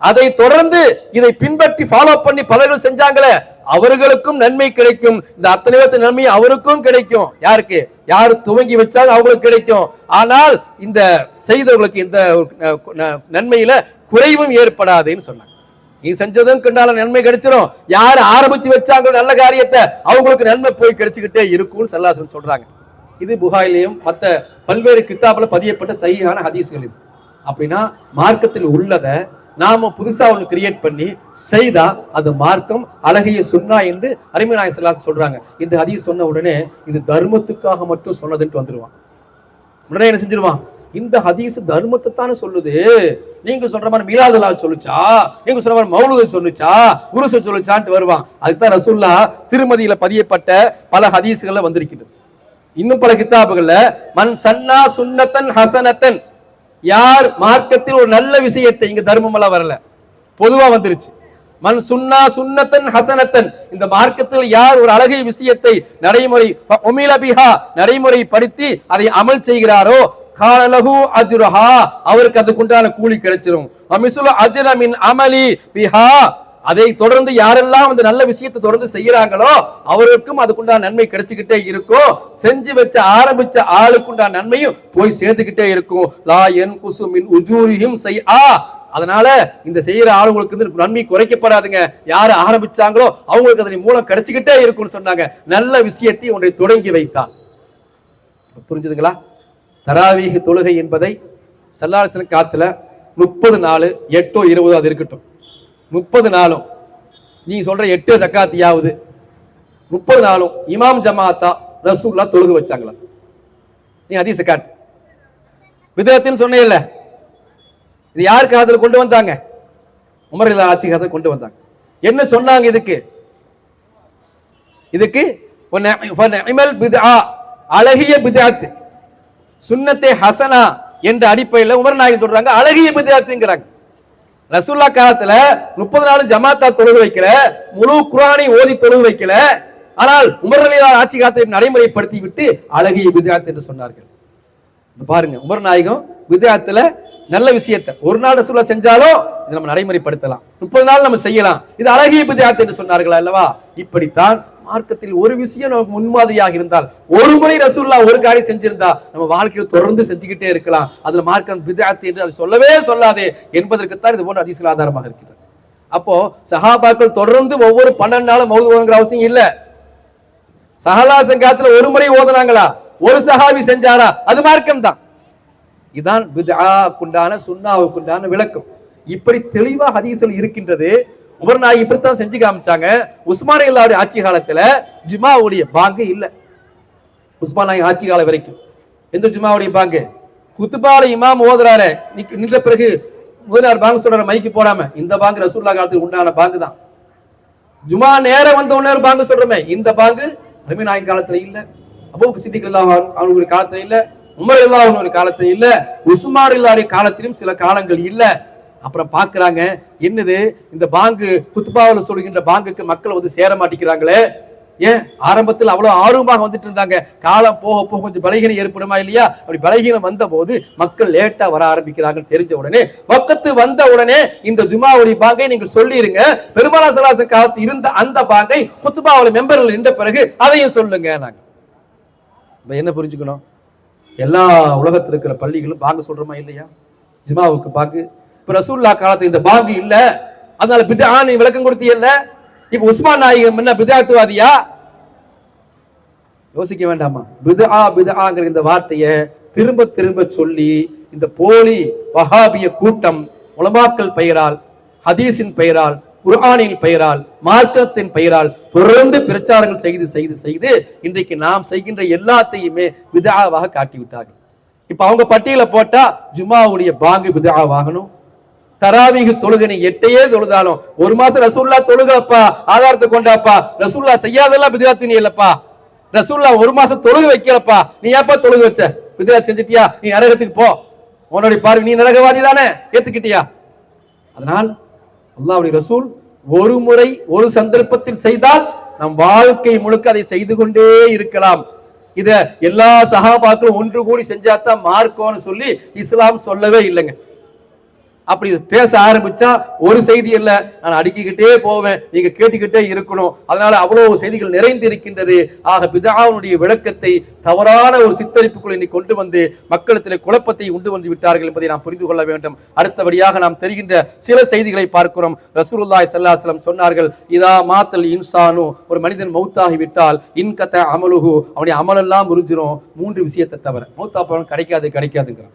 அதை தொடர்ந்து இதை பின்பற்றி ஃபாலோ பண்ணி பலர்கள் செஞ்சாங்களே அவர்களுக்கும் நன்மை கிடைக்கும். இந்த அத்தனை பேர்த்து நன்மை அவருக்கும் கிடைக்கும். யாருக்கு? யாரு துவங்கி வச்சாங்க அவங்களுக்கு கிடைக்கும். ஆனால் இந்த செய்தவர்களுக்கு இந்த நன்மையில குறைவும் ஏற்படாதுன்னு சொன்னாங்க. நீ செஞ்சதும் கண்டால நன்மை கிடைச்சிடும், யாரு ஆரம்பிச்சு வச்சாங்க நல்ல காரியத்தை அவங்களுக்கு நன்மை போய் கிடைச்சுக்கிட்டே இருக்கும்னு ஸல்லல்லாஹு அலைஹி சொல்றாங்க. இது புகாரிலையும் மற்ற பல்வேறு கித்தாபுல பதியப்பட்ட சஹீஹான ஹதீஸ்கள். இது அப்படின்னா மார்க்கத்தில் உள்ளதை நாம புதுசா ஒன்று கிரியேட் பண்ணி செய்தா அது மார்க்கம் அழகிய சுன்னா என்று அருமை நாயகம் ஸல்லல்லாஹு அலைஹி சொல்றாங்க. இந்த ஹதீஸ் சொன்ன உடனே இது தர்மத்துக்காக மட்டும் சொன்னதுன்னு வந்துருவான். உடனே என்ன செஞ்சிருவான், இந்த ஹதீஸ் தர்மத்தை தானே சொல்லுது, நீங்க சொல்ற மாதிரி மீலாதுல்லா சொல்லுச்சா, நீங்க சொல்ற மாதிரி மௌலூத் சொல்லுச்சா, உருச சொல்லுச்சான்ட்டு வருவான். அதுதான் ரசூலுல்லாஹ் திருமதியில பதியப்பட்ட பல ஹதீஸ்கள்ல வந்திருக்கிறது. இன்னும் பல கித்தாபுகள்ல மன் சன்னா சுன்னத்தன் ஹசனத்தன், யார் மார்க்கத்தில் ஒரு நல்ல விஷயத்தை, இங்க தர்மம் எல்லாம் வரல, பொதுவா வந்துருச்சு. மன் சுன்னா சுன்னத்தன் ஹசனத்தன், இந்த மார்க்கத்தில் யார் ஒரு அழகிய விஷயத்தை நடைமுறை உமில பிஹா நடைமுறைப்படுத்தி அதை அமல் செய்கிறாரோ காலலஹு அஜ்ருஹா, அவருக்கு அதுக்குண்டான கூலி கிடைச்சிரும். அமிசுல அஜ்ர மின் அமலி பிஹா, அதை தொடர்ந்து யாரெல்லாம் அந்த நல்ல விஷயத்தை தொடர்ந்து செய்யறாங்களோ அவருக்கும் அதுக்குண்டான நன்மை கிடைச்சுக்கிட்டே இருக்கும். செஞ்சு வச்ச ஆரம்பிச்ச ஆளுக்குண்டான நன்மையும் போய் சேர்த்துக்கிட்டே இருக்கும். லா யன்குசு மின் உஜூரிஹிம் ஸைஆ, அதனால இந்த செய்யற ஆளுங்களுக்கு நன்மை குறைக்கப்படாதுங்க. யாரு ஆரம்பிச்சாங்களோ அவங்களுக்கு அதன் மூலம் கிடைச்சுக்கிட்டே இருக்கும்னு சொன்னாங்க. நல்ல விஷயத்தை ஒன்றை தொடங்கி வைத்தார். புரிஞ்சுதுங்களா? தராவீஹ் தொழுகை என்பதை ஸல்லல்லாஹு அலைஹி வஸல்லம் காத்துல 30 நாள் 8 20 அது இருக்கட்டும், 30 நாளும் நீ சொல்ற 8 ரக்காத்தியாவது 30 நாளும் இமாம் ஜமாத்தா ரசூலுல்லாஹ் தொழுக வச்சாங்களா? நீ ஹதீஸ் காட்டு. விதத்தின்னு சொன்னே இல்ல, இது யார் காலத்துல கொண்டு வந்தாங்க? உமர் ரலியல்லாஹு ஆட்சி காலத்துல கொண்டு வந்தாங்க. என்ன சொன்னாங்க இதுக்கு? அழகிய பித்அத் சுன்னத்தே ஹசனா என்ற அடிப்படையில் உமர் நாயகம் சொல்றாங்க அழகிய பித்அத்ங்கறாங்க. ரசூலுல்லாஹ் காலத்துல 30 நாளும் ஜமாத்தா தொழுக வைக்கல, முழு குர்ஆனை ஓதி தொழுக வைக்கல. ஆனால் உமர் ரலியல்லாஹு ஆட்சி காலத்தை நடைமுறைப்படுத்தி விட்டு அழகிய பித்அத் என்று சொன்னார்கள். பாருங்க, உமர் நாயகம் பித்அத்ல நல்ல விஷயத்தை ஒரு நாள் ரசூலுல்லாஹ் செஞ்சாலும் இது நம்ம நடைமுறைப்படுத்தலாம், 30 நாள் நம்ம செய்யலாம், இது அழகிய பித்அத் என்று சொன்னார்கள் அல்லவா? இப்படித்தான் மார்க்கத்தில் ஒரு விஷயம் நமக்கு முன்மாதிரியாக இருந்தால், ஒரு முறை ரசூலுல்லாஹ் ஒரு காரியம் செஞ்சிருந்தா நம்ம வாழ்க்கையில் தொடர்ந்து செஞ்சுக்கிட்டே இருக்கலாம். அதுல மார்க்கம் பித்அத் என்று அது சொல்லவே சொல்லாதே என்பதற்குத்தான் இது போன்ற ஹதீஸ்கள் ஆதாரமாக இருக்கிறது. அப்போ சஹாபாக்கள் தொடர்ந்து ஒவ்வொரு 12 நாளும் மௌலூத் ஓதுங்கிற அவசியம் இல்ல. ஸல்லல்லாஹு காலத்துல ஒரு முறை ஓதுனாங்களா? ஒரு சஹாபி செஞ்சாரா? அது மார்க்கம் தான். இதான் பித்ஆக்குண்டான சுன்னாவுக்குண்டான விளக்கம். இப்படி தெளிவா ஹதீஸ்கள் இருக்கின்றது. உமர் நாயகம் இப்படித்தான் செஞ்சு காமிச்சாங்க. உஸ்மான் ரலியல்லாஹு ஆட்சி காலத்துல ஜுமாவுடைய பாங்கு இல்ல. உஸ்மான் நாயகம் ஆட்சி காலம் வரைக்கும் எந்த ஜுமாவுடைய பாங்கு? குத்துபால இமாம் ஓதுறாரு, நின்ற பிறகு முதலார் பாங்கு சொல்ற மைக்கு போடாம, இந்த பாங்கு ரசூலுல்லாஹ் காலத்துக்கு உண்டான பாங்கு தான். ஜுமா நேரம் வந்த உடனே பாங்கு சொல்றமே, இந்த பாங்கு நபி நாயகம் காலத்துல இல்ல, அபூபக்கர் சித்திக் ரலியல்லாஹு அவங்களுடைய காலத்துல இல்ல, உமர் ரலியல்லாஹு அவங்களுடைய காலத்துல இல்ல, உஸ்மான் ரலியல்லாஹு காலத்திலும் சில காலங்கள் இல்ல. அப்புறம் பாக்குறாங்க, என்னது இந்த பாங்கு குத்துபாவில் சொல்கின்ற பாங்குக்கு மக்கள் வந்து சேர மாட்டேங்கிறாங்களே, ஏன் ஆரம்பத்தில் அவ்வளவு ஆர்வமாக வந்துட்டு இருந்தாங்க. காலம் போக போக கொஞ்சம் பலகீனம் ஏற்படுமா இல்லையா? அப்படி பலகீனம் வந்த போது மக்கள் லேட்டா வர ஆரம்பிக்கிறாங்க. தெரிஞ்ச உடனே வக்கத்து வந்த உடனே இந்த ஜுமாவுடைய பாங்கை நீங்க சொல்லிருங்க. பெருமானா ஸல்லல்லாஹு அலைஹி காலத்து இருந்த அந்த பாங்கை குத்பாவுல மெம்பர்கள் நின்ற பிறகு அதையும் சொல்லுங்க. நாங்க என்ன புரிஞ்சுக்கணும்? எல்லா உலகத்தில் இருக்கிற பள்ளிகளும் பாங்கு சொல்றோமா இல்லையா? ஜுமாவுக்கு பாங்கு. இப்ப ரசூலுல்லாஹ் காலத்துல இந்த பாங்கு இல்ல, அதனால பித்ஆன்னு விளக்கம் கொடுத்தீல்ல. இப்ப உஸ்மான் நாயகம் என்ன பித்ஆத்துவாதியா? யோசிக்க வேண்டாமா? பித்ஆங்கிற இந்த வார்த்தையை திரும்ப திரும்ப சொல்லி இந்த போலி வஹாபிய கூட்டம் உலமாக்கள் பெயரால், ஹதீஸின் பெயரால், குர்ஆனின் பெயரால், மார்க்கத்தின் பெயரால் தொடர்ந்து பிரச்சாரங்கள் செய்து செய்து செய்து இன்றைக்கு நாம் செய்கின்ற எல்லாத்தையுமே பித்ஆவாக காட்டிவிட்டார்கள். இப்ப அவங்க பட்டியல போட்டா ஜுமாவுடைய பாங்கு பித்ஆவாகணும். தராவீஹ் தொழுகை எட்டையே தொழுதாலும் ஒரு மாசம் ரசூலுல்லாஹ் தொழுகப்பா, ஆதாரத்தை கொண்டாப்பா, ரசூலுல்லாஹ் செய்யாதெல்லாம் பித்ஆத்து நீ இல்லப்பா, ரசூலுல்லாஹ் ஒரு மாசம் தொழுகை வைக்கலப்பா, நீ ஏப்பா தொழுகை வச்ச? பித்ஆத் செஞ்சிட்டியா? நீ நரகத்துக்கு போ. உன்னுடைய பார்வை நீ நரகவாதி தானே, ஏத்துக்கிட்டியா? அதனால் அல்லாஹ்வுடைய ரசூல் ஒரு முறை ஒரு சந்தர்ப்பத்தில் செய்தால் நம் வாழ்க்கை முழுக்க அதை செய்து கொண்டே இருக்கலாம். இத எல்லா சஹாபாக்களும் ஒன்று கூடி செஞ்சாதான் மார்க்கம்னு சொல்லி இஸ்லாம் சொல்லவே இல்லைங்க. அப்படி பேச ஆரம்பிச்சா ஒரு செய்தி இல்ல, நான் அடுக்கிக்கிட்டே போவேன், நீங்க கேட்டுக்கிட்டே இருக்கணும். அதனால அவ்வளவு செய்திகள் நிறைந்து இருக்கின்றது. ஆக பித்ஆவுடைய விளக்கத்தை தவறான ஒரு சித்தரிப்புக்குள் இன்னைக்கு கொண்டு வந்து மக்களிடத்தில் குழப்பத்தை உண்டு வந்து விட்டார்கள் என்பதை நாம் புரிந்து கொள்ள வேண்டும். அடுத்தபடியாக நாம் தெரிகின்ற சில செய்திகளை பார்க்கிறோம். ரசூலுல்லாஹி ஸல்லல்லாஹு அலைஹி வஸல்லம் சொன்னார்கள், இதா மாத்தல் இன்சானு, ஒரு மனிதன் மௌத்தாகி விட்டால் இன்கத அமலுஹு, அவனுடைய அமலெல்லாம் முறிஞ்சிரும் 3 விஷயத்தை தவிர. மௌத்தா போன கிடைக்காதுங்கிறான்.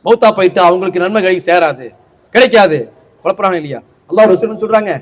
மௌத்தா போயிட்டு அவங்களுக்கு நன்மை சேராது, கிடைக்காது. குழப்பறாங்க இல்லையா? அல்லாஹ் ரசூல் சொல்றாங்க,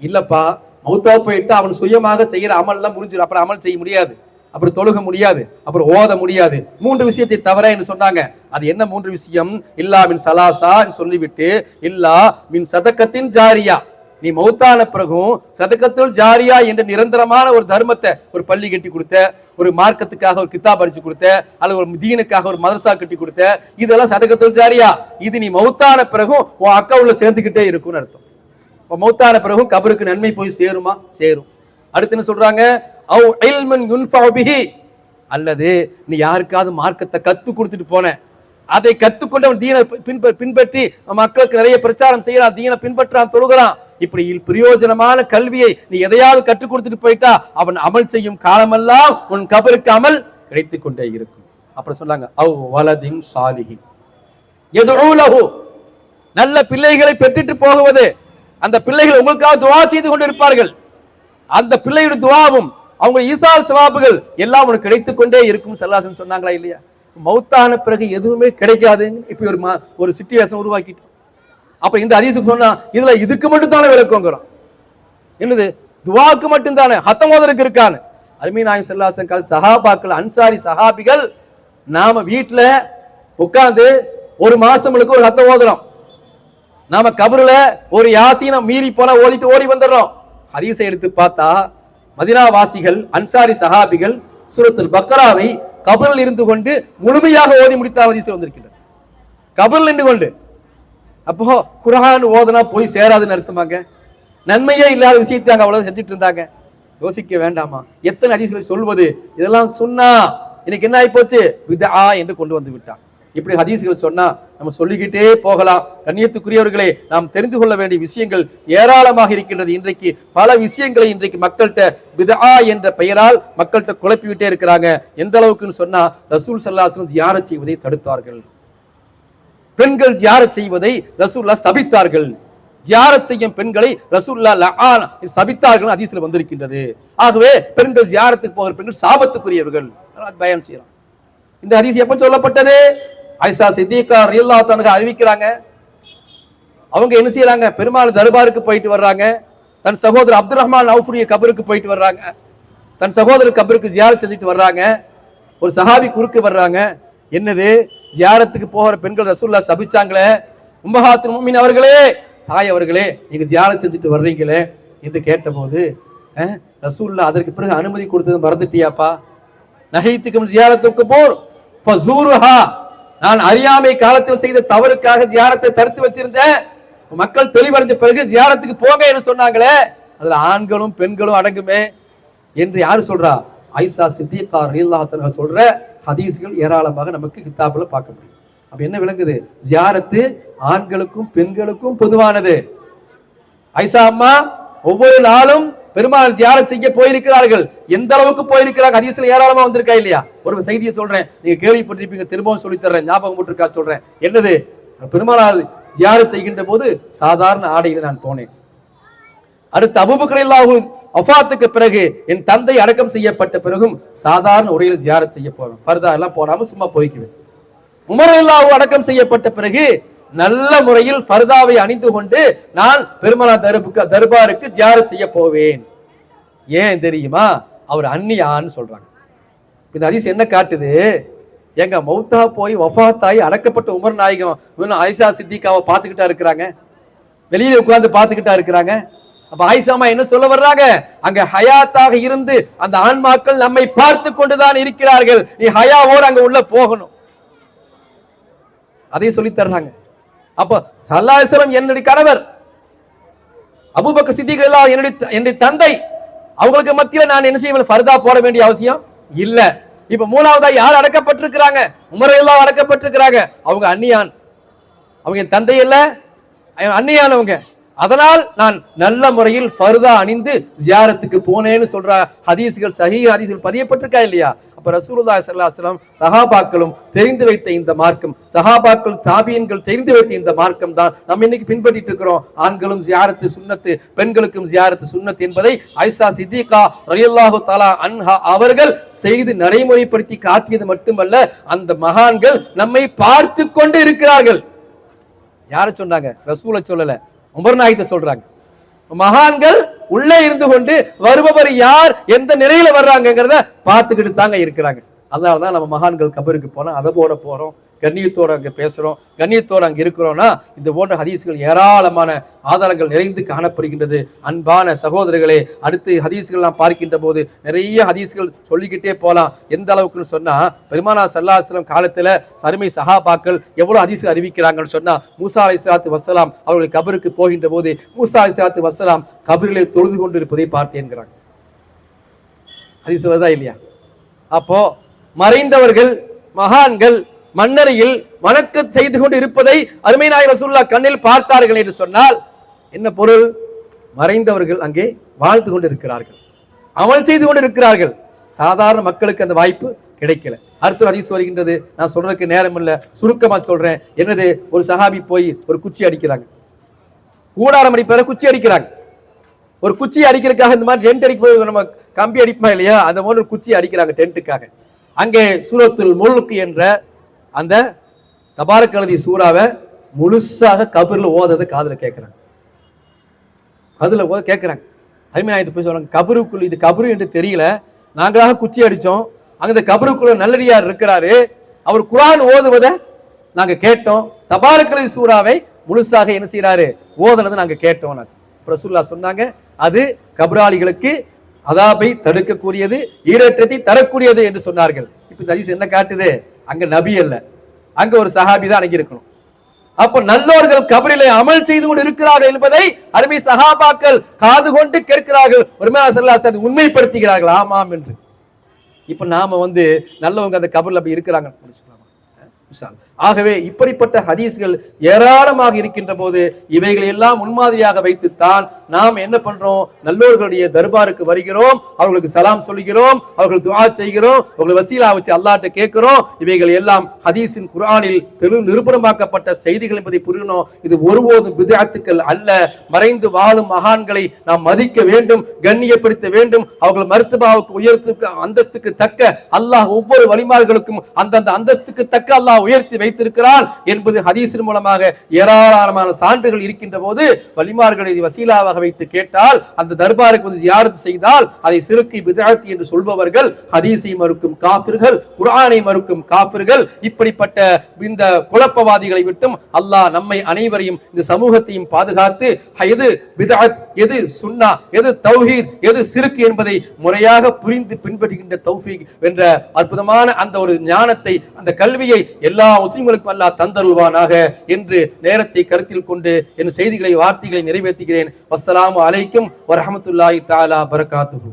இல்லப்பா மௌத்தா போயிட்டு அவன் சுயமாக செய்யற அமல் எல்லாம் முடிஞ்சிடும். அப்புறம் அமல் செய்ய முடியாது, அப்புறம் தொழுக முடியாது, அப்புறம் ஓத முடியாது. 3 விஷயத்தை தவிர என்று சொன்னாங்க. அது என்ன 3 விஷயம்? இல்லா மின் சலாசா சொல்லிவிட்டு, இல்லா மின் சதக்கத்தின் ஜாரியா, நீ மௌத்தான பிறகும் சதக்கத்துல் ஜாரியா என்ற நிரந்தரமான ஒரு தர்மத்தை, ஒரு பள்ளி கட்டி கொடுத்த, ஒரு மார்க்கத்துக்காக ஒரு கிதாப் படிச்சு கொடுத்த, அல்லது ஒரு தீனுக்காக ஒரு மதரசா கட்டி கொடுத்த, இதெல்லாம் சதக்கத்துல் ஜாரியா. இது நீ மௌத்தான பிறகும் உன் அக்கவுண்ட்ல சேர்ந்துக்கிட்டே இருக்கும்னு அர்த்தம். மௌத்தான பிறகும் கபருக்கு நன்மை போய் சேருமா? சேரும். அடுத்து என்ன சொல்றாங்க? அவ் இல்மன் யுன்ஃபஉ பிஹி, அல்லது நீ யாருக்காவது மார்க்கத்தை கத்து கொடுத்துட்டு போன, அதை கத்துக்கொண்டு அவன் தீனை பின்பற்றி மக்களுக்கு நிறைய பிரச்சாரம் செய்யறான், தீனை பின்பற்றான், தொழுகிறான். இப்படி பிரயோஜனமான கல்வியை நீ எதையாவது கற்றுக் கொடுத்துட்டு போயிட்டா அவன் அமல் செய்யும் காலமெல்லாம் உன் கபருக்கு அமல் கிடைத்துக் கொண்டே இருக்கும். அப்புறம் சொன்னாங்க, அவ் வலதின் சாலிஹின் யதுஊ லஹு, நல்ல பிள்ளைகளை பெற்றுட்டு போகுவது. அந்த பிள்ளைகள் உங்களுக்காக துஆ செய்து கொண்டிருப்பார்கள். அந்த பிள்ளையுடைய துஆவும் அவங்க ஈசால் சவாபுகள் எல்லாம் உனக்கு கிடைத்துக் கொண்டே இருக்கும். ஸல்லல்லாஹு அலைஹி வஸல்லம் சொன்னாங்களா இல்லையா? மௌத்தான பிறகு எதுவுமே கிடைக்காதுன்னு இப்ப ஒரு சிச்சுவேஷன் உருவாக்கிட்டு, அப்ப இந்த ஹதீஸுக்கு சொன்னா இதுல இதுக்கு மட்டும் தானே விளக்கங்கிறோம். என்னது? துஆக்கு மட்டும் தானே, ஹத்தமோதருக்கு இருக்கான்னு. அருமை நாயகம் ஸல்லல்லாஹு அலைஹி வஸல்லம் சஹாபாக்கள், அன்சாரி சஹாபிகள், நாம வீட்டுல உட்கார்ந்து ஒரு மாசங்களுக்கு ஒரு ஹத்தம் ஓதுறோம். நாம கபருல ஒரு யாசீனை மீறி போல ஓதிட்டு ஓடி வந்துடுறோம். ஹதீஸை எடுத்து பார்த்தா மதீனா வாசிகள், அன்சாரி சஹாபிகள் சூரத்துல் பக்ராவை கபரில் இருந்து கொண்டு முழுமையாக ஓதி முடித்த ஹதீஸ் வந்திருக்கிறது. கபரில் நின்று கொண்டு. அப்போ குர்ஆன் ஓதுனா போய் சேராதுன்னு அர்த்தமாங்க. நன்மையே இல்லாத விஷயத்தை அங்க அவ்வளவு செஞ்சுட்டு இருந்தாங்க. யோசிக்க வேண்டாமா? எத்தனை ஹதீஸ்களை சொல்வது? இதெல்லாம் சொன்னா இன்னைக்கு என்ன ஆகி போச்சு? பித்ஆ என்று கொண்டு வந்து விட்டான். இப்படி ஹதீஸ்கள் சொன்னா நம்ம சொல்லிக்கிட்டே போகலாம். கண்ணியத்துக்குரியவர்களே, நாம் தெரிந்து கொள்ள வேண்டிய விஷயங்கள் ஏராளமாக இருக்கின்றது. இன்றைக்கு பல விஷயங்களை இன்றைக்கு மக்கள்கிட்ட பித்ஆ என்ற பெயரால் மக்கள்கிட்ட குழப்பிவிட்டே இருக்கிறாங்க. எந்த அளவுக்குன்னு சொன்னா, ரசூல் ஸல்லல்லாஹு அலைஹி வஸல்லம் ஜியாரத் செய்வதை தடுத்தார்கள். பெண்கள் ஜியாரத் செய்வதை ரசூலுல்லாஹ் சபித்தார்கள். ஜியாரத் செய்யும் பெண்களை ரசூலுல்லாஹ் சபித்தார்கள் ஹதீஸ்ல வந்திருக்கின்றது. ஆகவே பெண்கள் ஜியாரத்துக்கு போகிற பெண்கள் சாபத்துக்குரியவர்கள் பயான் செய்யலாம். இந்த ஹதீஸ் எப்ப சொல்லப்பட்டது? ஆயிஷா சித்திகா ரலியல்லாஹு தஆலா அறிவிக்கிறாங்க. அவங்க என்ன செய்யறாங்க? பெருமாள் தர்பாருக்கு போயிட்டு வர்றாங்க. தன் சகோதரர் அப்துல் ரஹ்மான் அவுஃபுடைய கபருக்கு போயிட்டு வர்றாங்க. தன் சகோதரர் கபருக்கு ஜியாரத் செஞ்சுட்டு வர்றாங்க. ஒரு சஹாபி குறுக்கு வர்றாங்க. என்னது? ஜியாரத்துக்கு போகிற பெண்கள் ரசூலுல்லாஹ் சபிச்சாங்களே, உம்மஹாத்துல் முஃமினீன் அவர்களே, தாய் அவர்களே, நீங்க ஜியாரத் செஞ்சுட்டு வர்றீங்களே என்று கேட்டபோது, ரசூலுல்லாஹ் அதற்கு பிறகு அனுமதி கொடுத்தது மறந்துட்டியாப்பா? நஹைத்துக்கும் ஜியாரத்துக்கு போர் ஃபஸூருஹா, நான் அறியாமை காலத்தில் செய்த தவறுக்காக ஜியாரத்தை தடுத்து வச்சிருந்தேன். மக்கள் தெளிவடைஞ்ச பிறகு ஜியாரத்துக்கு போங்க என்று சொன்னாங்களே, அதுல ஆண்களும் பெண்களும் அடங்குமே. என்று யாரு சொல்றா? ஆயிஷா சித்திகா ரலியல்லாஹு அன்ஹா சொல்ற ஹதீஸ்கள் ஏராளமாக நமக்கு கிதாபுல பார்க்க முடியும். அப்ப என்ன விளங்குது? ஜியாரத்து ஆண்களுக்கும் பெண்களுக்கும் பொதுவானது. ஆயிஷா அம்மா ஒவ்வொரு நாளும் பெருமாள் ஜியாரத் செய்ய போயிருக்கிறார்கள். எந்த அளவுக்கு போயிருக்கிறாங்க ஹதீஸ்ல ஏராளமா வந்திருக்கா இல்லையா? ஒரு செய்தியை சொல்றேன், நீங்க கேள்விப்பட்டிருப்பீங்க, திரும்பவும் சொல்லி தர்றேன், ஞாபகம் போட்டிருக்கா சொல்றேன். என்னது? பெருமாள் ஜியாரத் செய்கின்ற போது சாதாரண ஆடையில் நான் போனேன். அடுத்து அபூபக்கர் ரலியல்லாஹு வஃபாத்துக்கு பிறகு என் தந்தை அடக்கம் செய்யப்பட்ட பிறகும் சாதாரண உடையில் ஜியாரத் செய்ய போவேன். ஃபர்தா எல்லாம் போடாம சும்மா போய்க்குவேன். உமர் ரலியல்லாஹு அடக்கம் செய்யப்பட்ட பிறகு நல்ல முறையில் ஃபர்தாவை அணிந்து கொண்டு நான் பெருமாள் தர்பாருக்கு ஜியாரத் செய்ய போவேன். ஏன் தெரியுமா? அவர் அந்நியான்னு சொல்றாங்க. இந்த ஹதீஸ் என்ன காட்டுது? எங்க மௌத்தா போய் வஃபாத்தாய் அடக்கப்பட்ட உமர் நாயகம் ஆயிஷா சித்திகாவை பார்த்துக்கிட்டா இருக்கிறாங்க, வெளியில உட்கார்ந்து பார்த்துக்கிட்டா இருக்கிறாங்க. அப்ப ஆயிஷா அம்மா என்ன சொல்ல வர்றாங்க? அங்க ஹயாத்தாக இருந்து அந்த ஆன்மாக்கள் நம்மை பார்த்து கொண்டுதான் இருக்கிறார்கள், நீ ஹயாவோடு அங்க உள்ள போகணும், அதை சொல்லி தர்றாங்க. அப்ப ஸல்லல்லாஹு அலைஹி வஸல்லம் என்னுடைய கணவர், அபூபக்கர் சித்திக் ரலியல்லாஹு என்னுடைய தந்தை, அவங்களுக்கு மத்தியில நான் என்ன செய்ய ஃபர்தா போட வேண்டிய அவசியம் இல்ல. இப்ப மூணாவதா யார் அடக்கப்பட்டிருக்கிறாங்க? உமர் ரலியல்லாஹு அடக்கப்பட்டிருக்கிறாங்க. அவங்க அந்நியான், அவங்க என் தந்தை இல்ல, அந்நியானவங்க. அதனால் நான் நல்ல முறையில் ஃபர்தா அணிந்து ஜியாரத்துக்கு போனேன்னு சொல்ற ஹதீஸ்கள் சஹீஹ் ஹதீஸ்கள் பதியப்பட்டிருக்கா இல்லையா? அப்ப ரசூலுல்லாஹி ஸல்லல்லாஹு அலைஹி வஸல்லம் சஹாபாக்களும் தெரிந்து வைத்த இந்த மார்க்கம், சஹாபாக்கள் தாபியன்கள் தெரிந்து வைத்த இந்த மார்க்கம் தான் நம்ம இன்னைக்கு பின்பற்றிட்டு இருக்கிறோம். ஆண்களும் ஜியாரத்து சுன்னத்து, பெண்களுக்கும் ஜியாரத்து சுன்னத் என்பதை ஆயிஷா சித்திகா ரலியல்லாஹு தஆலா அன்ஹா அவர்கள் செய்து நடைமுறைப்படுத்தி காட்டியது மட்டுமல்ல, அந்த மகான்கள் நம்மை பார்த்து கொண்டு இருக்கிறார்கள். யார சொன்னாங்க? ரசூலை சொல்லல, உமர் நாயகத்தை சொல்றாங்க. மகான்கள் உள்ளே இருந்து கொண்டு வருபவர் யார், எந்த நிலையில வர்றாங்கிறத பார்த்துக்கிட்டு தாங்க இருக்கிறாங்க. அதனாலதான் நம்ம மகான்கள் கபருக்கு போனா அதை போட போறோம், கண்ணியத்தோடு அங்க பேசுறோம், கண்ணியத்தோடு அங்க இருக்கிறோம்னா இந்த போன்ற ஹதீஸ்கள் ஏராளமான ஆதாரங்கள் நிறைந்து காணப்படுகின்றது. அன்பான சகோதரர்களே, அடுத்து ஹதீஸ்கள் நாம் பார்க்கின்ற போது நிறைய ஹதீஸ்கள் சொல்லிக்கிட்டே போலாம். எந்த அளவுக்குன்னு சொன்னா, பெருமானார் ஸல்லல்லாஹு அலைஹி வஸல்லம் காலத்துல அருமை சஹாபாக்கள் எவ்வளவு ஹதீஸ் அறிவிக்கிறாங்கன்னு சொன்னா, மூசா அலைஹிஸ்ஸலாத்து வஸ்ஸலாம் அவர்கள் கபருக்கு போகின்ற போது மூசா அலைஹிஸ்ஸலாத்து வஸ்ஸலாம் கபரிலே தொழுது கொண்டு இருப்பதை பார்த்தேன்கிறாங்க. ஹதீஸ் வருதா இல்லையா? அப்போ மறைந்தவர்கள் மகான்கள் மன்னரையில் வணக்கம் செய்து கொண்டு இருப்பதை அருமை நாயகம் ரசூலுல்லாஹ் கண்ணில் பார்த்தார்கள் என்று சொன்னால் என்ன பொருள்? மறைந்தவர்கள் அங்கே வாழ்ந்து கொண்டு இருக்கிறார்கள், அமல் செய்து கொண்டு இருக்கிறார்கள். சாதாரண மக்களுக்கு அந்த வாய்ப்பு கிடைக்கல. அடுத்த ஹதீஸ் வருகின்றது, நான் சொல்றதுக்கு நேரம் இல்ல, சுருக்கமா சொல்றேன். என்னது? ஒரு சஹாபி போய் ஒரு குச்சி அடிக்கிறாங்க, கூடாரம் அடிப்பத குச்சி அடிக்கிறாங்க. ஒரு குச்சி அடிக்கிறதுக்காக இந்த மாதிரி டென்ட் அடிக்கும் போது நம்ம கம்பி அடிப்போம் இல்லையா, அந்த மாதிரி ஒரு குச்சி அடிக்கிறாங்க டென்ட்டுக்காக. அங்கே சூரத்துல் முல்க் என்ற அந்த தபாரக் எழுதி சூறாவை முழுசாக கபர்ல ஓததை காதுல கேட்கிறாங்க. அதுல ஓத கேட்கிறாங்க. அருமை நாயகத்தை போய் சொல்றாங்க, கபருக்குள் இது கபரு என்று தெரியல, நாங்களாக குச்சி அடிச்சோம், அங்க கபருக்குள்ள நல்லடியார் இருக்கிறாரு, அவர் குர்ஆன் ஓதுவதை நாங்க கேட்டோம், தபாரக் எழுதி சூறாவை முழுசாக என்ன செய்யறாரு ஓதுனதை நாங்க கேட்டோம். ரசூலுல்லாஹ் சொன்னாங்க, அது கபராளிகளுக்கு அதாபை தடுக்கக்கூடியது, ஈரேற்றத்தை தரக்கூடியது என்று சொன்னார்கள். இப்ப இந்த ஹதீஸ் என்ன காட்டுது? அங்க நபி அல்ல, அங்க ஒரு சஹாபி தான் அடங்கி இருக்கணும். அப்ப நல்லோர்கள் கபரிலே அமல் செய்து கொண்டு இருக்கிறார்கள் என்பதை அருமை சஹாபாக்கள் காது கொண்டு கேட்கிறார்கள். பெருமானார் ஸல்லல்லாஹு அலைஹி வஸல்லம் உண்மைப்படுத்துகிறார்கள், ஆமாம் என்று. இப்ப நாம நல்லவங்க அந்த கபர்ல அப்படி இருக்கிறாங்க. ஆகவே இப்படிப்பட்ட ஹதீஸ்கள் ஏராளமாக இருக்கின்ற போது இவைகளை எல்லாம் முன்மாதிரியாக வைத்துத்தான் நாம் என்ன பண்றோம்? நல்லோர்களுடைய தர்பாருக்கு வருகிறோம், அவர்களுக்கு சலாம் சொல்கிறோம், அவர்கள் துஆ செய்கிறோம், அவர்கள் வசீலா வச்சு அல்லாஹ்ட்ட கேட்கிறோம். இவைகள் எல்லாம் ஹதீஸின் குர்ஆனில் நிரூபணமாக்கப்பட்ட செய்திகள் என்பதை புரியணும். இது ஒருபோதும் பித்அத்துக்கள் அல்ல. மறைந்து வாழும் மகான்களை நாம் மதிக்க வேண்டும், கண்ணியப்படுத்த வேண்டும். அவர்கள் மர்தபாவுக்கு உயர்த்துக்கு அந்தஸ்துக்கு தக்க அல்லாஹ் ஒவ்வொரு வலிமார்களுக்கும் அந்தந்த அந்தஸ்துக்கு தக்க அல்லாஹ் உயர்த்தி வைத்திருக்கிறான் என்பது ஹதீஸின் மூலமாக ஏராளமான சான்றுகள் இருக்கின்ற போது வலிமார்களை வசீலாவாக வைத்து கேட்டால், அந்த தர்பாருக்கு ஜியாரத் செய்தால் அதை சிறுக்கி பித்அத் என்று சொல்பவர்கள் ஹதீஸை மறுக்கும் காஃபிர்கள், குர்ஆனை மறுக்கும் காஃபிர்கள். இப்படிப்பட்ட இந்த குழப்பவாதிகளை விட்டும் அல்லாஹ் நம்மை அனைவரையும் இந்த சமூகத்தையும் பாதுகாத்து எது பித்அத், எது சுன்னா, எது தௌஹீத், எது சிறுக்கு என்பதை முறையாக புரிந்து பின்பற்றுகின்ற தௌஃபீக் என்ற அற்புதமான அந்த ஒரு ஞானத்தை, அந்த கல்வியை எல்லா முஸ்லிம்களுக்கும் அல்லாஹ் தந்தருள்வானாக என்று நேரத்தை கருத்தில் கொண்டு என் செய்திகளை வார்த்தைகளை நிறைவேற்றுகிறேன். வஸ்ஸலாமு அலைக்கும் வரஹ்மத்துல்லாஹி தஆலா பரகாத்துஹு.